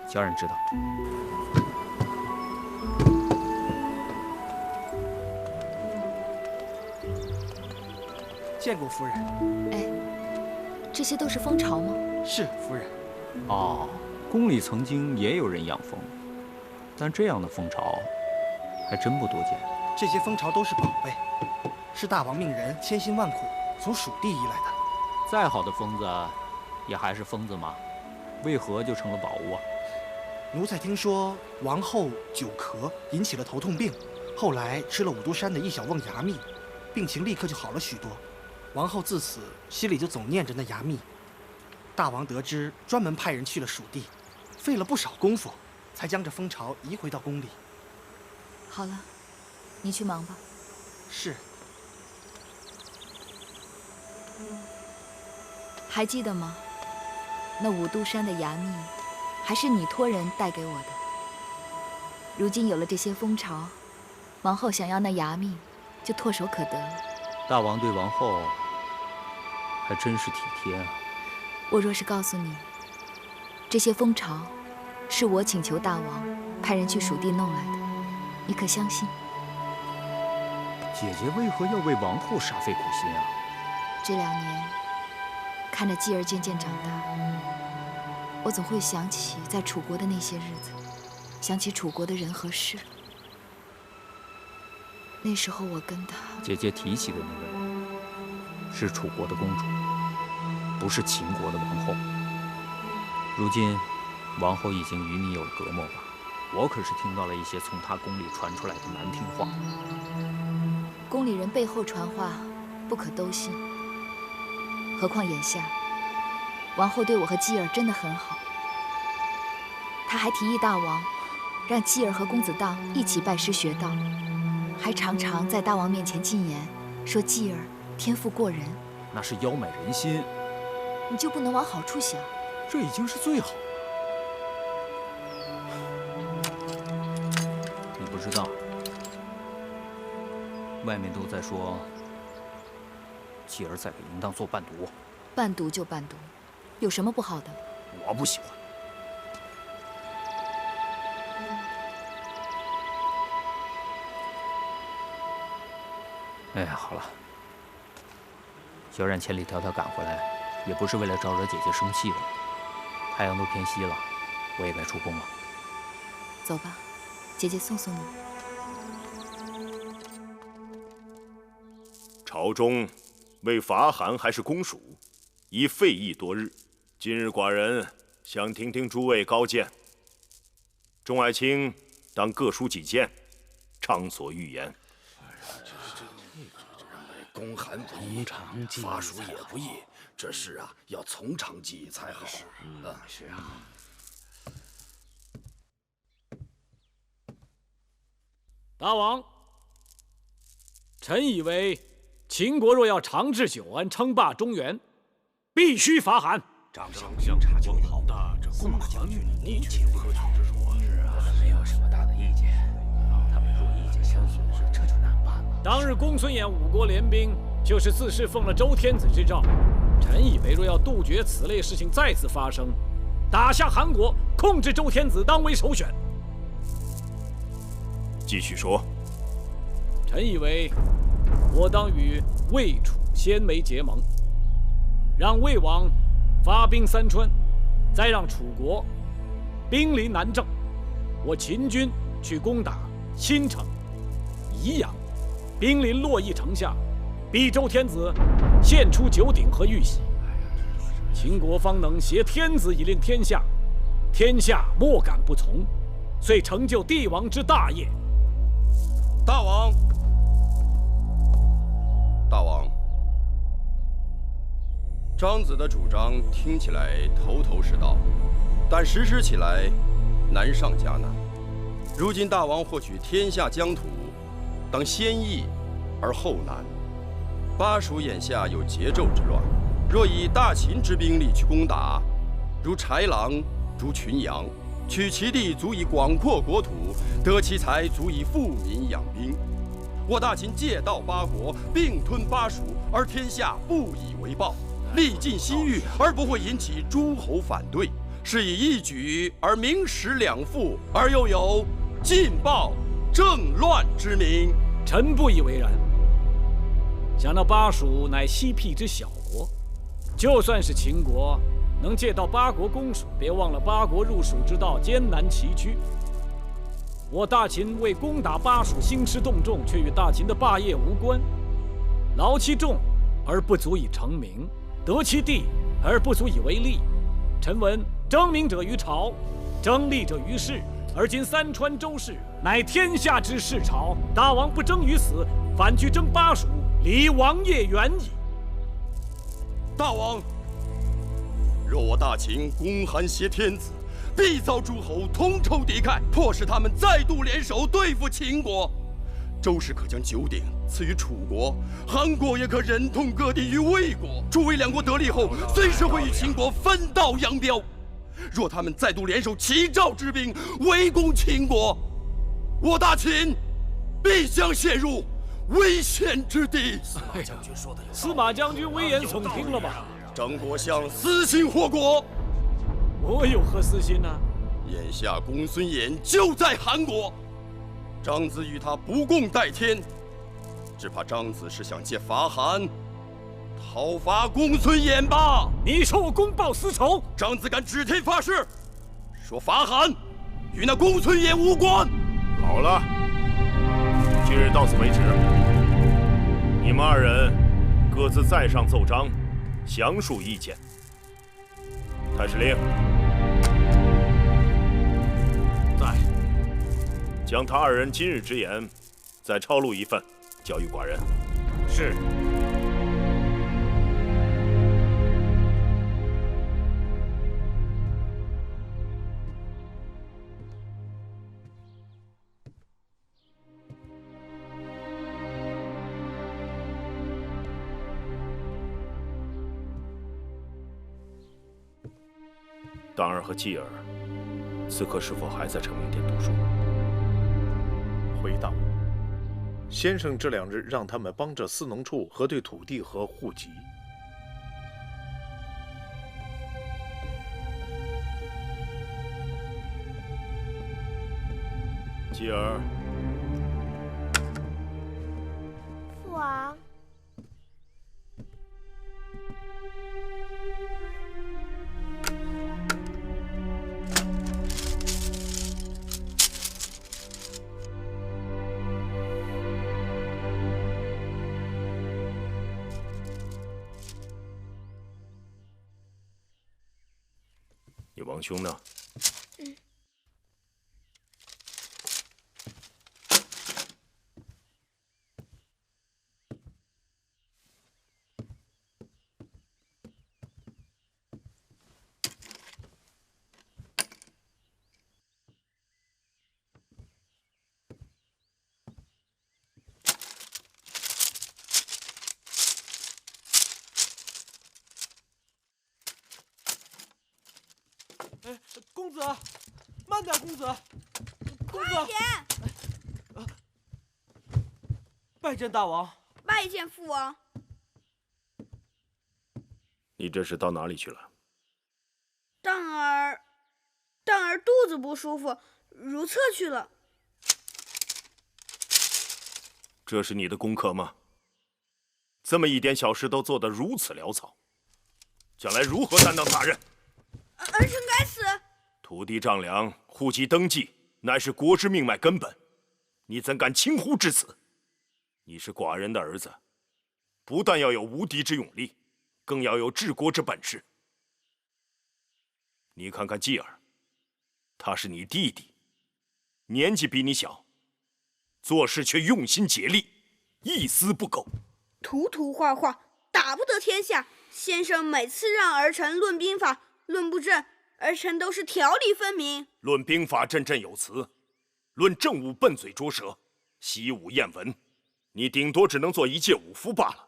小人知道。见过夫人。哎，这些都是蜂巢吗？是夫人。哦，宫里曾经也有人养蜂，但这样的蜂巢还真不多见。这些蜂巢都是宝贝，是大王命人千辛万苦从蜀地移来的。再好的疯子，也还是疯子嘛，为何就成了宝物啊？奴才听说王后久咳，引起了头痛病，后来吃了五都山的一小瓮牙蜜，病情立刻就好了许多。王后自此心里就总念着那牙蜜。大王得知，专门派人去了蜀地，费了不少功夫，才将这蜂巢移回到宫里。好了，你去忙吧。是。还记得吗？那五都山的牙蜜，还是你托人带给我的。如今有了这些蜂巢，王后想要那牙蜜，就唾手可得了。大王对王后还真是体贴啊。我若是告诉你，这些蜂巢是我请求大王派人去蜀地弄来的，你可相信？姐姐为何要为王后煞费苦心啊？这2年，看着继儿渐渐长大，我总会想起在楚国的那些日子，想起楚国的人和事。那时候我跟他……姐姐提起的那个人，是楚国的公主，不是秦国的王后。如今，王后已经与你有了隔膜吧？我可是听到了一些从她宫里传出来的难听话。宫里人背后传话，不可都信。何况眼下，王后对我和继儿真的很好。她还提议大王，让继儿和公子荡一起拜师学道，还常常在大王面前进言，说继儿天赋过人。那是邀买人心，你就不能往好处想？这已经是最好了。你不知道，外面都在说继儿在给淫荡做伴读。伴读就伴读，有什么不好的？我不喜欢。哎呀，好了，小冉千里迢迢赶回来，也不是为了招惹姐姐生气的。太阳都偏西了，我也该出宫了。走吧，姐姐送送你。朝中为伐韩还是攻蜀，已废议多日。今日寡人想听听诸位高见。众爱卿当各抒己见，畅所欲言。攻韩不易，伐蜀也不易，这事啊要从长计议才好。是啊。大王，臣以为秦国若要长治久安、称霸中原，必须伐韩。掌相察军好的，这司马将军你且不可取之说，我们没有什么大的意见。他们若意见相左，这就难办了。当日公孙衍5国联兵，就是自是奉了周天子之诏。臣以为若要杜绝此类事情再次发生，打下韩国，控制周天子当为首选。继续说。臣以为，我当与魏、楚、鲜卑结盟，让魏王发兵三川，再让楚国兵临南郑，我秦军去攻打新城、宜阳，兵临洛邑城下，逼周天子献出九鼎和玉玺，秦国方能挟天子以令天下，天下莫敢不从，遂成就帝王之大业。大王，大王，张子的主张听起来头头是道，但实施起来难上加难。如今大王或许天下疆土，当先易而后难。巴蜀眼下有桀纣之乱，若以大秦之兵力去攻打，如豺狼，如群羊，取其地足以广阔国土，得其财足以富民养兵。我大秦借道八国，并吞巴蜀，而天下不以为报，历尽西域而不会引起诸侯反对，是以一举而名实两副，而又有尽暴政乱之名。臣不以为然。想到巴蜀乃西僻之小国，就算是秦国能借道八国攻蜀，别忘了八国入蜀之道艰难崎岖。我大秦为攻打巴蜀兴师动众，却与大秦的霸业无关。劳其众而不足以成名，得其地而不足以为利。臣闻争名者于朝，争利者于世，而今三川周氏乃天下之世朝，大王不争于此，反去争巴蜀，离王业远矣。大王，若我大秦攻韩挟天子，必遭诸侯同仇敌忾，迫使他们再度联手对付秦国。周氏可将九鼎赐予楚国，韩国也可忍痛割地于魏国。楚魏两国得利后，随时会与秦国分道扬镳。若他们再度联手齐赵之兵围攻秦国，我大秦必将陷入危险之地。司马将军危言耸听了吧？张国相私心祸国。我有何私心呢？眼下公孙衍就在韩国，张子与他不共戴天，只怕张子是想借伐韩讨伐公孙衍吧？你说我公报私仇？张子敢指天发誓，说伐韩与那公孙衍无关。好了，今日到此为止。你们二人各自再上奏章，详述意见。太史令，在。将他二人今日之言，再抄录一份，交与寡人。是。当儿和继儿，此刻是否还在成名殿读书？回答我，先生这2日让他们帮着司农处核对土地和户籍。继儿，父王。你王兄呢？公子，慢点，公子，公子，快点！拜见大王，拜见父王。你这是到哪里去了？蛋儿肚子不舒服，如厕去了。这是你的功课吗？这么一点小事都做得如此潦草，将来如何担当大任？儿臣该死！土地丈量、户籍登记，乃是国之命脉根本，你怎敢轻忽至此？你是寡人的儿子，不但要有无敌之勇力，更要有治国之本事。你看看继儿，他是你弟弟，年纪比你小，做事却用心竭力，一丝不苟。涂涂画画，打不得天下。先生每次让儿臣论兵法、论布阵，儿臣都是条理分明。论兵法振振有词，论政务笨嘴拙舌，习武厌文。你顶多只能做一介武夫罢了，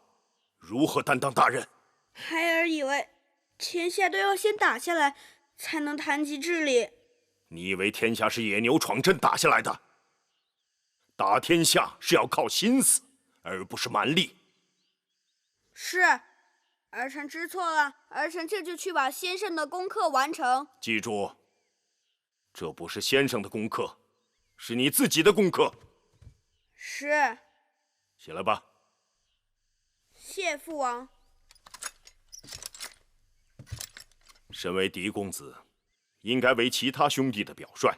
如何担当大任？孩儿以为天下都要先打下来，才能谈及治理。你以为天下是野牛闯阵打下来的？打天下是要靠心思，而不是蛮力。是，儿臣知错了，儿臣这就去把先生的功课完成。记住，这不是先生的功课，是你自己的功课。是。起来吧。谢父王。身为嫡公子，应该为其他兄弟的表率。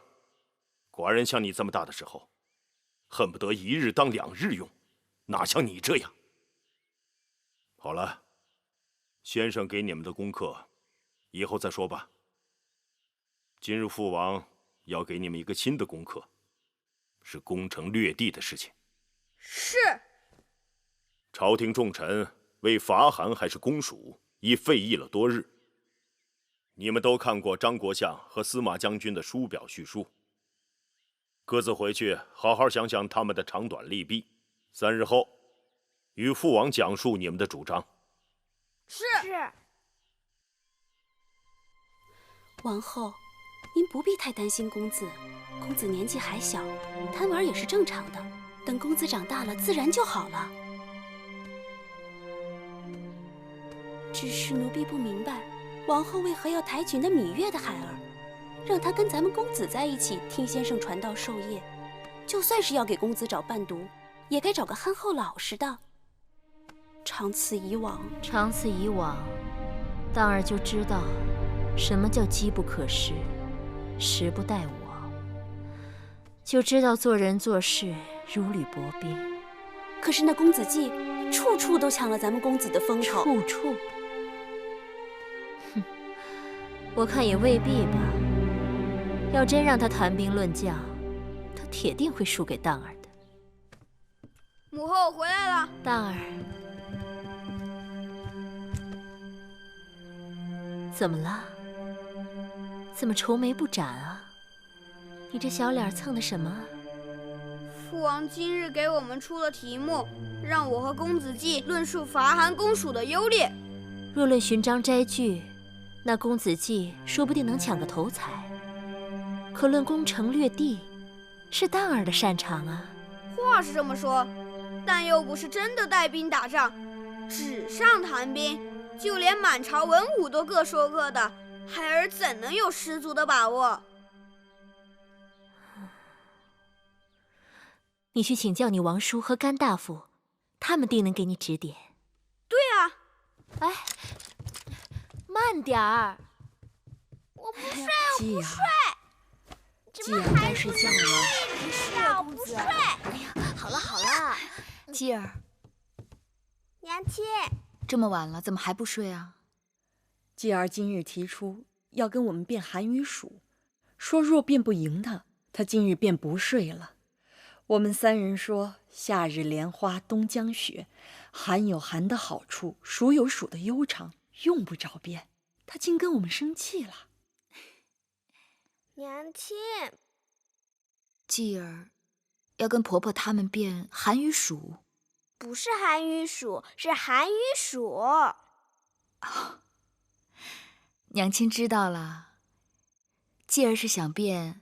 寡人像你这么大的时候，恨不得一日当2日用，哪像你这样。好了，先生给你们的功课，以后再说吧。今日父王要给你们一个新的功课，是攻城略地的事情。是。朝廷重臣为伐韩还是攻蜀，已废议了多日。你们都看过张国相和司马将军的书表叙述，各自回去好好想想他们的长短利弊。3日后，与父王讲述你们的主张。是。王后，您不必太担心公子，公子年纪还小，贪玩也是正常的。等公子长大了，自然就好了。只是奴婢不明白，王后为何要抬举那芈月的孩儿，让他跟咱们公子在一起听先生传道授业？就算是要给公子找伴读，也该找个憨厚老实的。长此以往，当儿就知道什么叫机不可失，时不待我，就知道做人做事如履薄冰。可是那公子季处处都抢了咱们公子的风头。处处？哼，我看也未必吧。要真让他谈兵论将，他铁定会输给当儿的。母后回来了。当儿，怎么了？怎么愁眉不展啊？你这小脸蹭的什么？父王今日给我们出了题目，让我和公子季论述伐韩攻蜀的优劣。若论寻章摘句，那公子季说不定能抢个头彩。可论攻城略地，是当儿的擅长啊。话是这么说，但又不是真的带兵打仗，纸上谈兵，就连满朝文武都各说各的，孩儿怎能有十足的把握？你去请教你王叔和甘大夫，他们定能给你指点。对啊。哎，慢点儿。我不睡，我不睡。季儿该睡觉了。是啊，我不睡。哎呀，好了好了，季儿。娘亲，这么晚了，怎么还不睡啊？继儿今日提出要跟我们辩韩与蜀，说若辩不赢他今日便不睡了。我们3人说，夏日莲花冬将雪，韩有韩的好处，蜀有蜀的悠长，用不着辩。他竟跟我们生气了。娘亲，继儿要跟婆婆他们辩韩与蜀。不是韩与蜀，是韩与蜀。哦，娘亲知道了。继儿是想辩，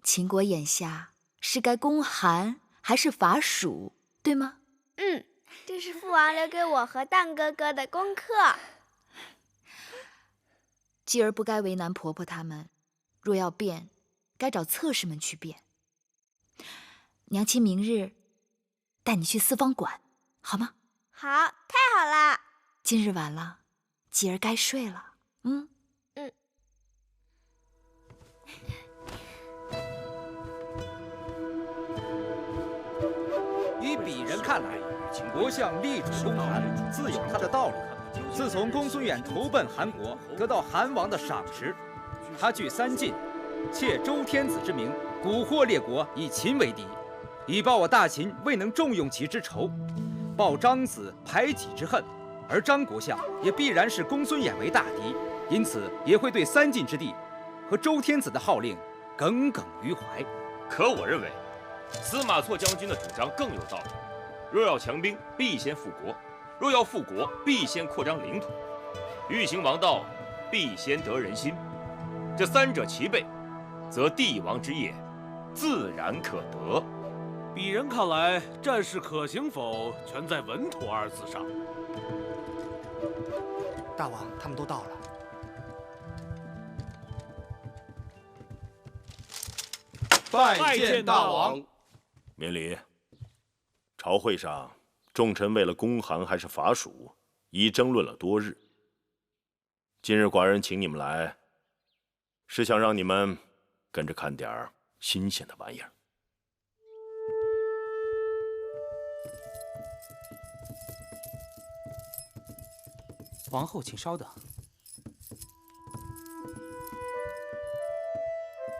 秦国眼下是该攻韩还是伐蜀，对吗？这是父王留给我和荡哥哥的功课。继儿不该为难婆婆他们，若要辩，该找侧室们去辩。娘亲明日带你去四方馆，好吗？好，太好了。今日晚了，继儿该睡了。依鄙人看来，国相力主攻韩，自有他的道理。自从公孙远投奔韩国，得到韩王的赏识，他据三晋，窃周天子之名，蛊惑列国，以秦为敌，以报我大秦未能重用其之仇，报张子排己之恨。而张国相也必然是公孙衍为大敌，因此也会对三晋之地和周天子的号令耿耿于怀。可我认为，司马错将军的主张更有道理。若要强兵，必先复国；若要复国，必先扩张领土。欲行王道，必先得人心。这三者齐备，则帝王之业自然可得。鄙人看来，战事可行否，全在稳妥二字上。大王，他们都到了。拜见大王。免礼。朝会上，众臣为了攻韩还是伐蜀，已争论了多日。今日寡人请你们来，是想让你们跟着看点儿新鲜的玩意儿。王后，请稍等。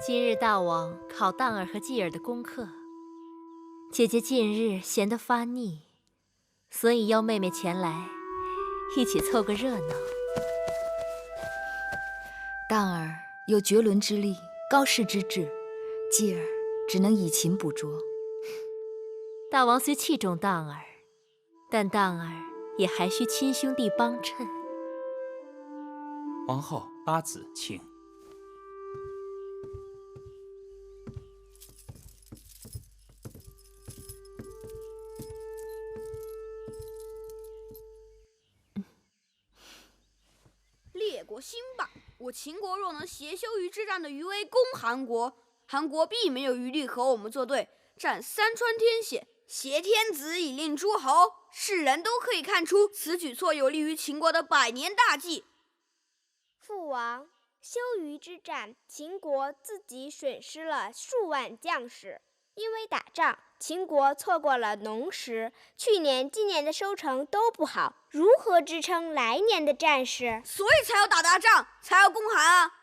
今日大王考荡儿和继儿的功课，姐姐近日闲得发腻，所以邀妹妹前来，一起凑个热闹。荡儿有绝伦之力，高士之志，继儿只能以勤补拙。大王虽器重荡儿，但荡儿也还需亲兄弟帮衬。王后，阿紫，请。列国兴霸，我秦国若能挟羞于之战的余威攻韩国，韩国必没有余力和我们作对，占三川天险，挟天子以令诸侯，世人都可以看出此举措有利于秦国的百年大计。父王，羞于之战，秦国自己损失了数万将士。因为打仗，秦国错过了农时，去年、今年的收成都不好，如何支撑来年的战事？所以才要打大仗，才要攻韩啊！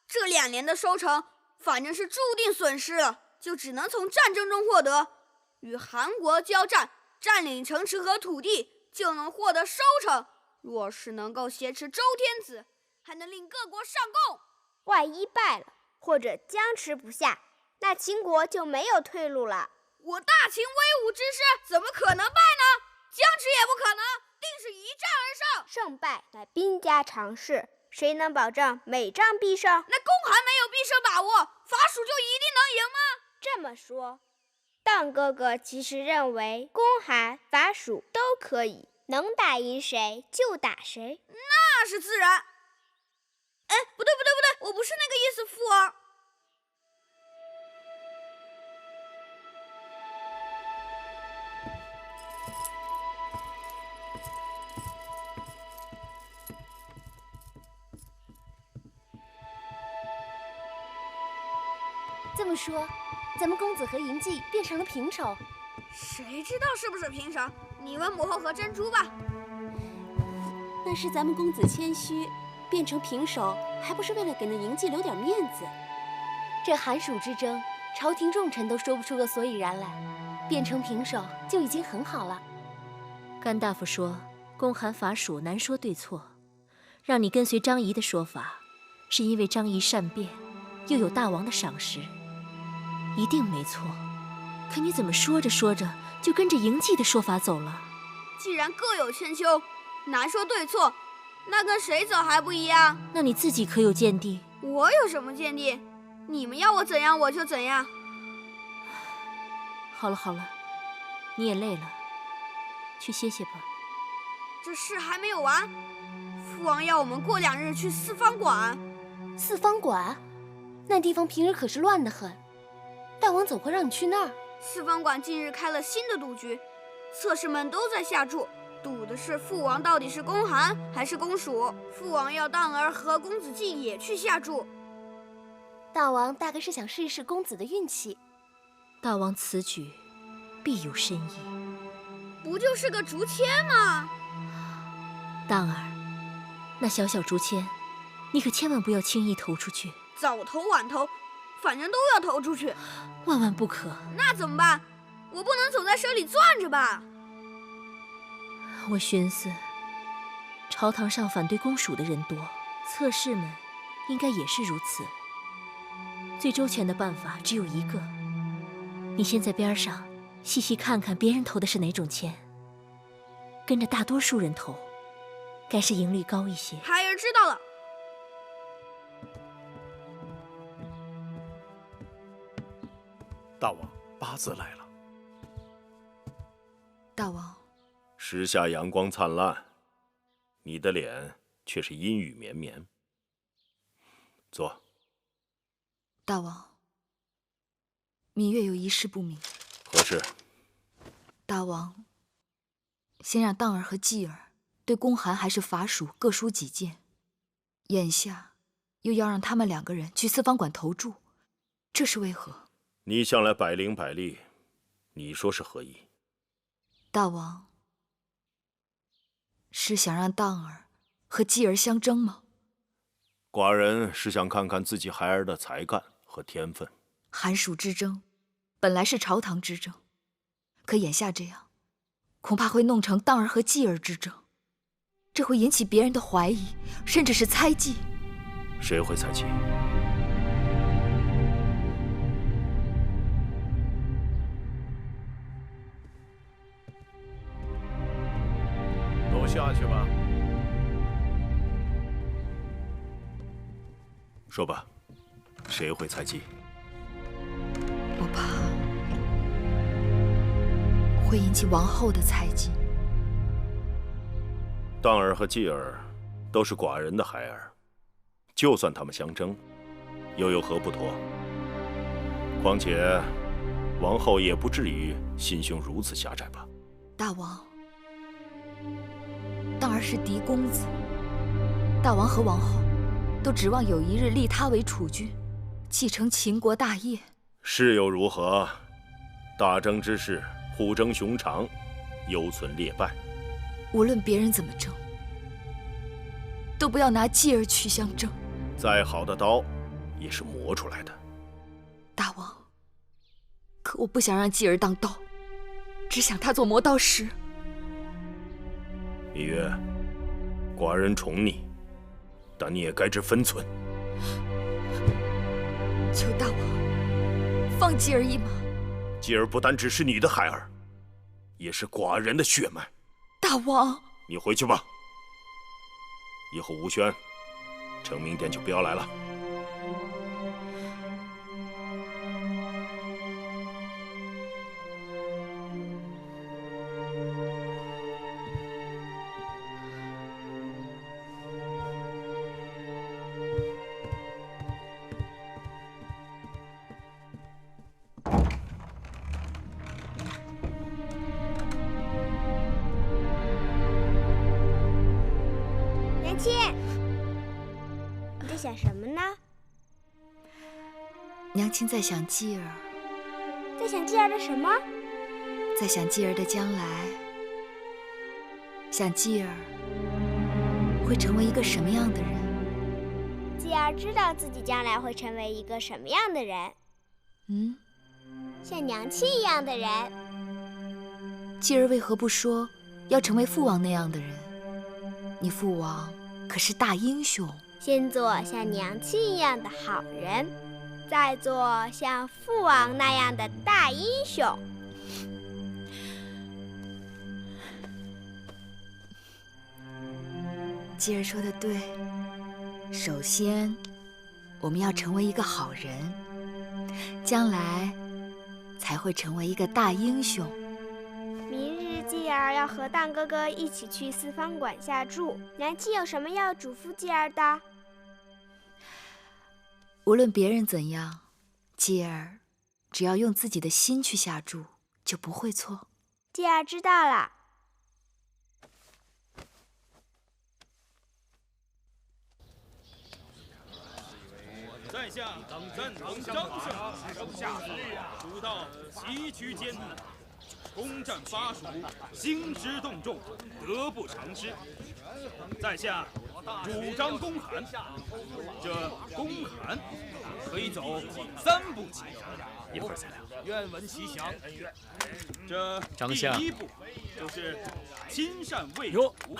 这2年的收成，反正是注定损失了，就只能从战争中获得。与韩国交战，占领城池和土地，就能获得收成。若是能够挟持周天子，还能令各国上贡。万一败了，或者僵持不下，那秦国就没有退路了。我大秦威武之势，怎么可能败呢？僵持也不可能，定是一战而胜。胜败乃兵家常事，谁能保证每仗必胜？那攻韩没有必胜把握，伐蜀就一定能赢吗？这么说，荡哥哥其实认为攻韩、伐蜀都可以，能打赢谁就打谁。那是自然。哎，不对，我不是那个意思，父王。这么说，咱们公子和嬴稷变成了平手？谁知道是不是平手？你问母后和珍珠吧。那是咱们公子谦虚，变成平手，还不是为了给那嬴稷留点面子？这韩蜀之争，朝廷重臣都说不出个所以然来，变成平手就已经很好了。甘大夫说，攻韩伐蜀难说对错，让你跟随张仪的说法，是因为张仪善辩，又有大王的赏识，一定没错。可你怎么说着说着就跟着嬴稷的说法走了？既然各有千秋，难说对错，那跟谁走还不一样？那你自己可有见地？我有什么见地？你们要我怎样我就怎样。好了好了，你也累了，去歇歇吧。这事还没有完，父王要我们过2日去四方馆。四方馆，那地方平日可是乱得很，大王怎会让你去那儿？四方馆近日开了新的赌局，侧室们都在下注，赌的是父王到底是公韩还是公蜀。父王要荡儿和公子季也去下注。大王大概是想试一试公子的运气。大王此举必有深意。不就是个竹签吗？荡儿，那小小竹签，你可千万不要轻易投出去。早投晚投，反正都要投出去。万万不可。那怎么办？我不能总在手里攥着吧？我寻思，朝堂上反对公蜀的人多，侧室们应该也是如此。最周全的办法只有一个，你先在边上细细看看别人投的是哪种签，跟着大多数人投，该是赢率高一些。孩儿知道了。大王，八字来了。大王，时下阳光灿烂，你的脸却是阴雨绵绵。坐。大王，芈月有一事不明。何事？大王，先让荡儿和继儿对公韩还是伐蜀各抒己见，眼下又要让他们2个人去四方馆投注，这是为何？你向来百灵百力，你说是何意？大王，是想让荡儿和继儿相争吗？寡人是想看看自己孩儿的才干和天分。韩蜀之争本来是朝堂之争，可眼下这样，恐怕会弄成荡儿和继儿之争，这会引起别人的怀疑，甚至是猜忌。谁会猜忌？都下去吧。说吧，谁会猜忌？我怕会引起王后的猜忌。荡儿和继儿都是寡人的孩儿，就算他们相争，又有何不妥？况且，王后也不至于心胸如此狭窄吧？大王，荡儿是嫡公子，大王和王后都指望有一日立他为储君，继承秦国大业。是又如何？大争之势，虎争熊长，犹存劣败。无论别人怎么争，都不要拿继儿去相争。再好的刀，也是磨出来的。大王，可我不想让继儿当刀，只想他做磨刀石。芈月，寡人宠你，但你也该知分寸。求大王放继儿一马。继儿不单只是你的孩儿，也是寡人的血脉。大王，你回去吧。以后吴轩、成明殿就不要来了。娘亲，你在想什么呢？娘亲在想继儿。在想继儿的什么？在想继儿的将来，想继儿会成为一个什么样的人。继儿知道自己将来会成为一个什么样的人。像娘亲一样的人。继儿为何不说要成为父王那样的人？你父王可是大英雄。先做像娘亲一样的好人，再做像父王那样的大英雄。继儿说的对，首先我们要成为一个好人。将来才会成为一个大英雄。明日继儿要和荡哥哥一起去四方馆下注，娘亲有什么要嘱咐继儿的？无论别人怎样，继儿只要用自己的心去下注，就不会错。继儿知道了。在下赞同张相手下，主道崎岖艰难，攻占巴蜀，兴师动众，得不偿失。在下主张公函，这公函可以走3步棋，一会儿再聊。愿闻其详。这张相第1步就是亲善卫哟府，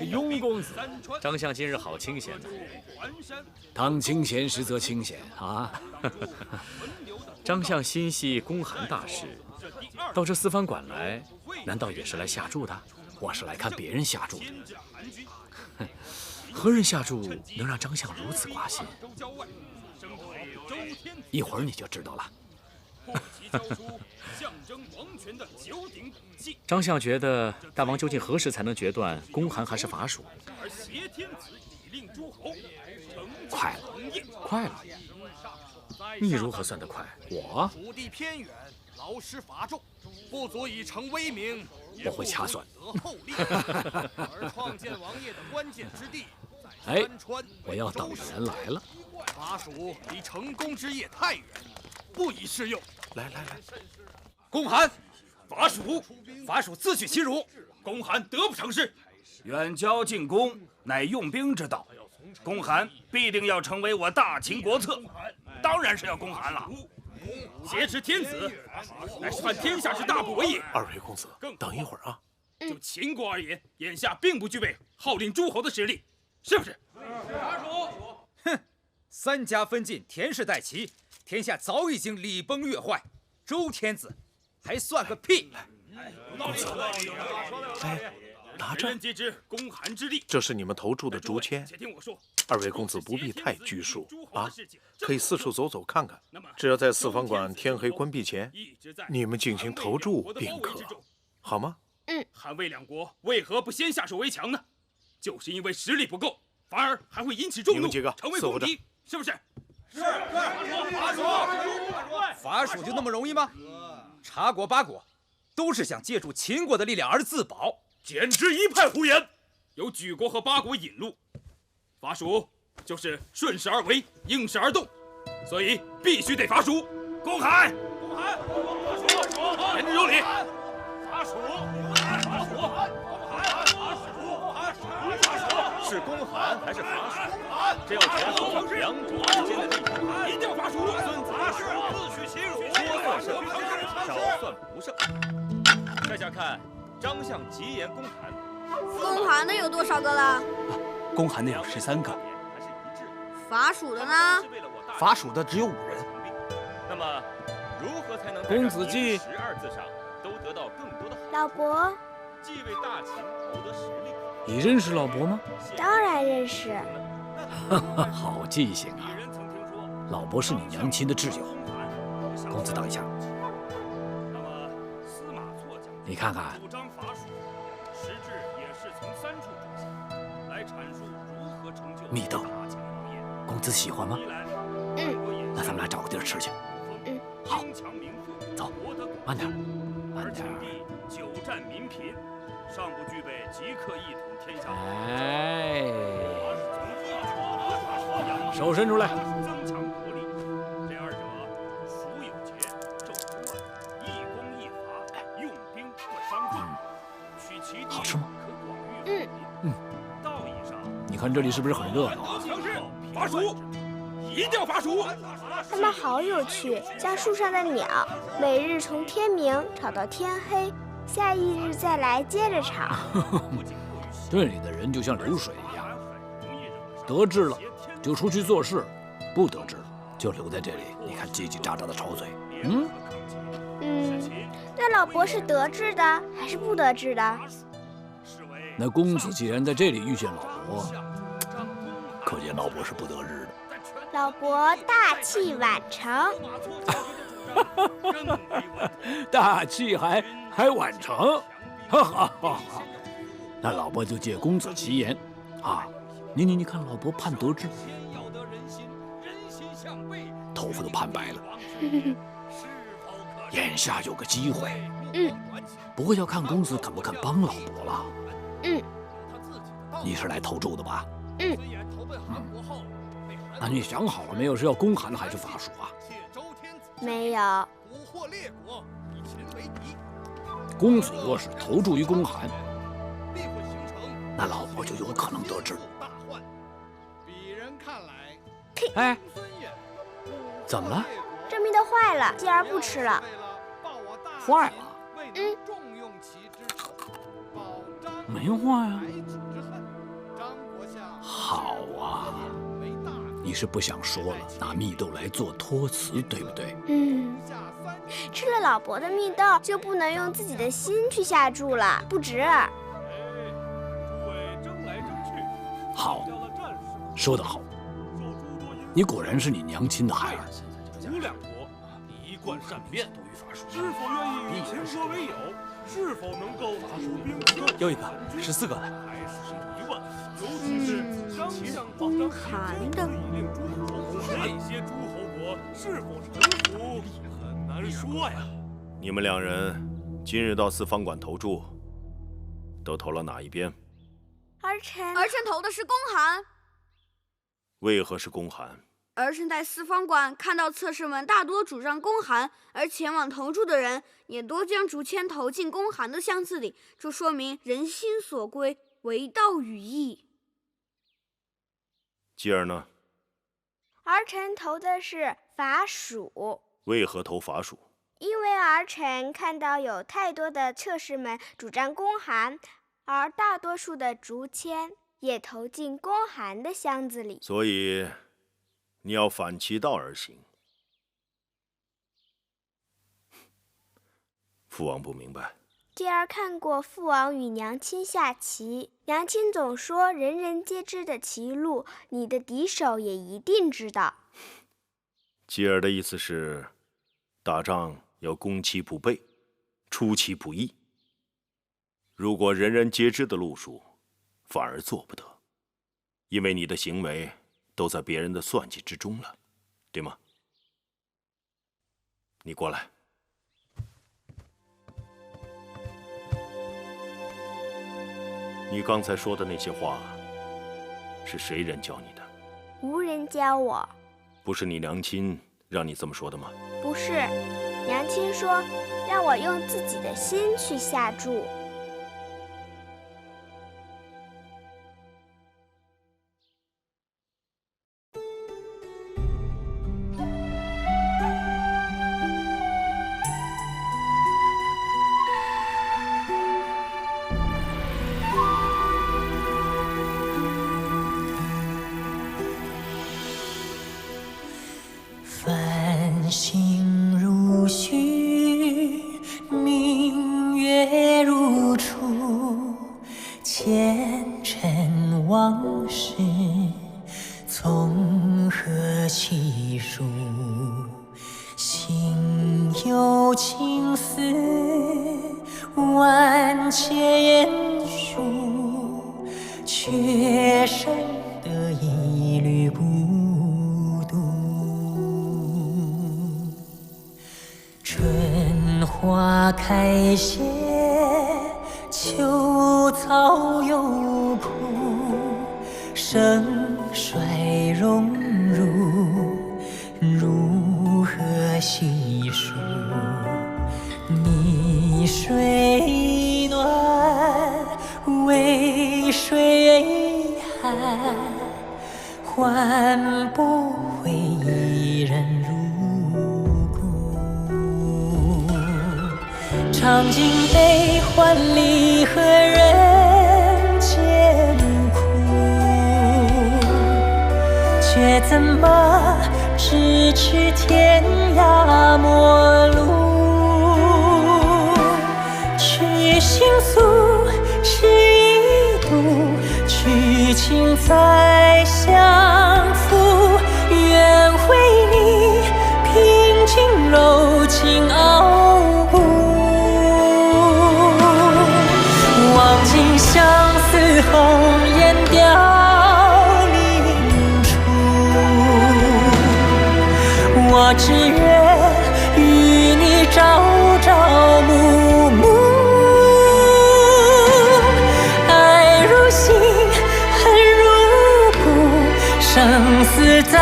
雍公子，张相今日好清闲呐！当清闲时则清闲啊！张相心系公函大事，到这四方馆来，难道也是来下注的？我是来看别人下注的。何人下注能让张相如此挂心？一会儿你就知道了。张相觉得大王究竟何时才能决断公函还是法属？快了，快了！你如何算得快？我土地偏远，劳师乏众，不足以成威名。我会掐算。而创建王业的关键之地在山川。我要等人来了。巴蜀离成功之业太远，不宜适用。来，公函，法属自取其辱。公函得不偿失。远交近攻，乃用兵之道。公函必定要成为我大秦国策，当然是要公函了。挟持天子，乃是犯天下之大不为也。二位公子，等一会儿啊。就秦国而言，眼下并不具备号令诸侯的实力，是不是？哼，3家分晋，田氏代齐，天下早已经礼崩乐坏，周天子还算个屁！公子，拿着。人皆知公函之力，这是你们投注的竹签。且听我说，二位公子不必太拘束啊，可以四处走走看看。只要在四方馆天黑关闭前，你们进行投注便可，好吗？韩魏两国为何不先下手为强呢？就是因为实力不够，反而还会引起众怒，成为公敌，是不是？是。法属就那么容易吗？茶国、八国都是想借助秦国的力量而自保，简直一派胡言！有举国和八国引路，法属就是顺势而为，应势而动，所以必须得法属。公函，言之有理。法属，是公函还是法属？这要权衡两种之间的利益。一定要法属！孙子自取其辱，多算胜，少算不胜。在下看张相急言公函。公函的有多少个了？公函的有13个。法属的呢？法属的只有5人。那么，如何才能公子季12字上都得到更多的好处？老伯，既为大秦谋得实力。你认识老伯吗？当然认识。好记性啊！老伯是你娘亲的挚友。公子等一下。你看看。蜜豆，公子喜欢吗？那咱们俩找个地儿吃去。好，走，慢点，慢点。久战民贫，尚不具备即刻一统天下。哎，手伸出来。增强国力，这二者孰有节，纣不乱，一公一法，用兵不伤众，取其地好吃吗？可广域富民。道义上，你看这里是不是很热闹？法属，一定要法属！他们好有趣，像树上的鸟，每日从天明吵到天黑，下一日再来接着吵。这里的人就像流水一样，得志了就出去做事，不得志了就留在这里。你看叽叽喳喳的吵嘴。那老伯是得志的还是不得志的？那公子既然在这里遇见老伯，可见老伯是不得志的。老伯大器晚成。大器还晚成，哈哈哈哈！那老伯就借公子吉言，啊，你看老伯盼得志，头发都盼白了。眼下有个机会，不过要看公子肯不肯帮老伯了。你是来投注的吧？那你想好了没有？是要公函还是法属啊？没有。公子若是投注于公函，那老伯就有可能得志。哎，怎么了？这蜜豆坏了，继而不吃了。坏了？没坏啊。好啊，你是不想说了，拿蜜豆来做托词，对不对？吃了老伯的蜜豆，就不能用自己的心去下注了，不值。好，说得好，你果然是你娘亲的孩儿。无两国一贯善变，是否愿意与秦国为友？是否能够出兵？又一个14个了，还是疑问，尤其是张相公函的这些诸侯国是否臣服，很难说呀。你们两人今日到四方馆投注，都投了哪一边？儿臣投的是公函。为何是公函？儿臣在四方馆看到侧室们大多主张公函，而前往投注的人也多将竹签投进公函的箱子里，这说明人心所归，为道与义。继而呢？儿臣投的是法属。为何投法属？因为儿臣看到有太多的侧室们主张公函，而大多数的竹签也投进公函的箱子里。所以你要反其道而行。父王不明白。继儿看过父王与娘亲下棋，娘亲总说人人皆知的棋路，你的敌手也一定知道。继儿的意思是，打仗要攻其不备，出其不意。如果人人皆知的路数，反而做不得，因为你的行为都在别人的算计之中了，对吗？你过来。你刚才说的那些话，是谁人教你的？无人教我。不是你娘亲让你这么说的吗？不是，娘亲说让我用自己的心去下注。繁星如许，明月如初，前尘往事从何起数？心有情丝万千言书，却剩得一缕孤独。春花开谢，秋草又枯，盛衰荣辱，如何细数？泥水暖，渭水寒，换不回一人如故。尝尽悲欢离合人间苦，却怎么咫尺天涯陌路？去倾诉是一度，去情再相负，愿相思红颜凋零处，我只愿与你朝朝暮暮，爱如星，恨如骨，生死再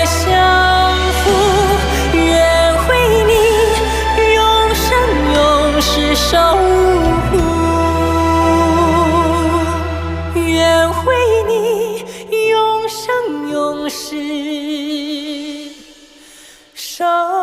相负，愿为你永生永世守护，愿为你永生永世守护。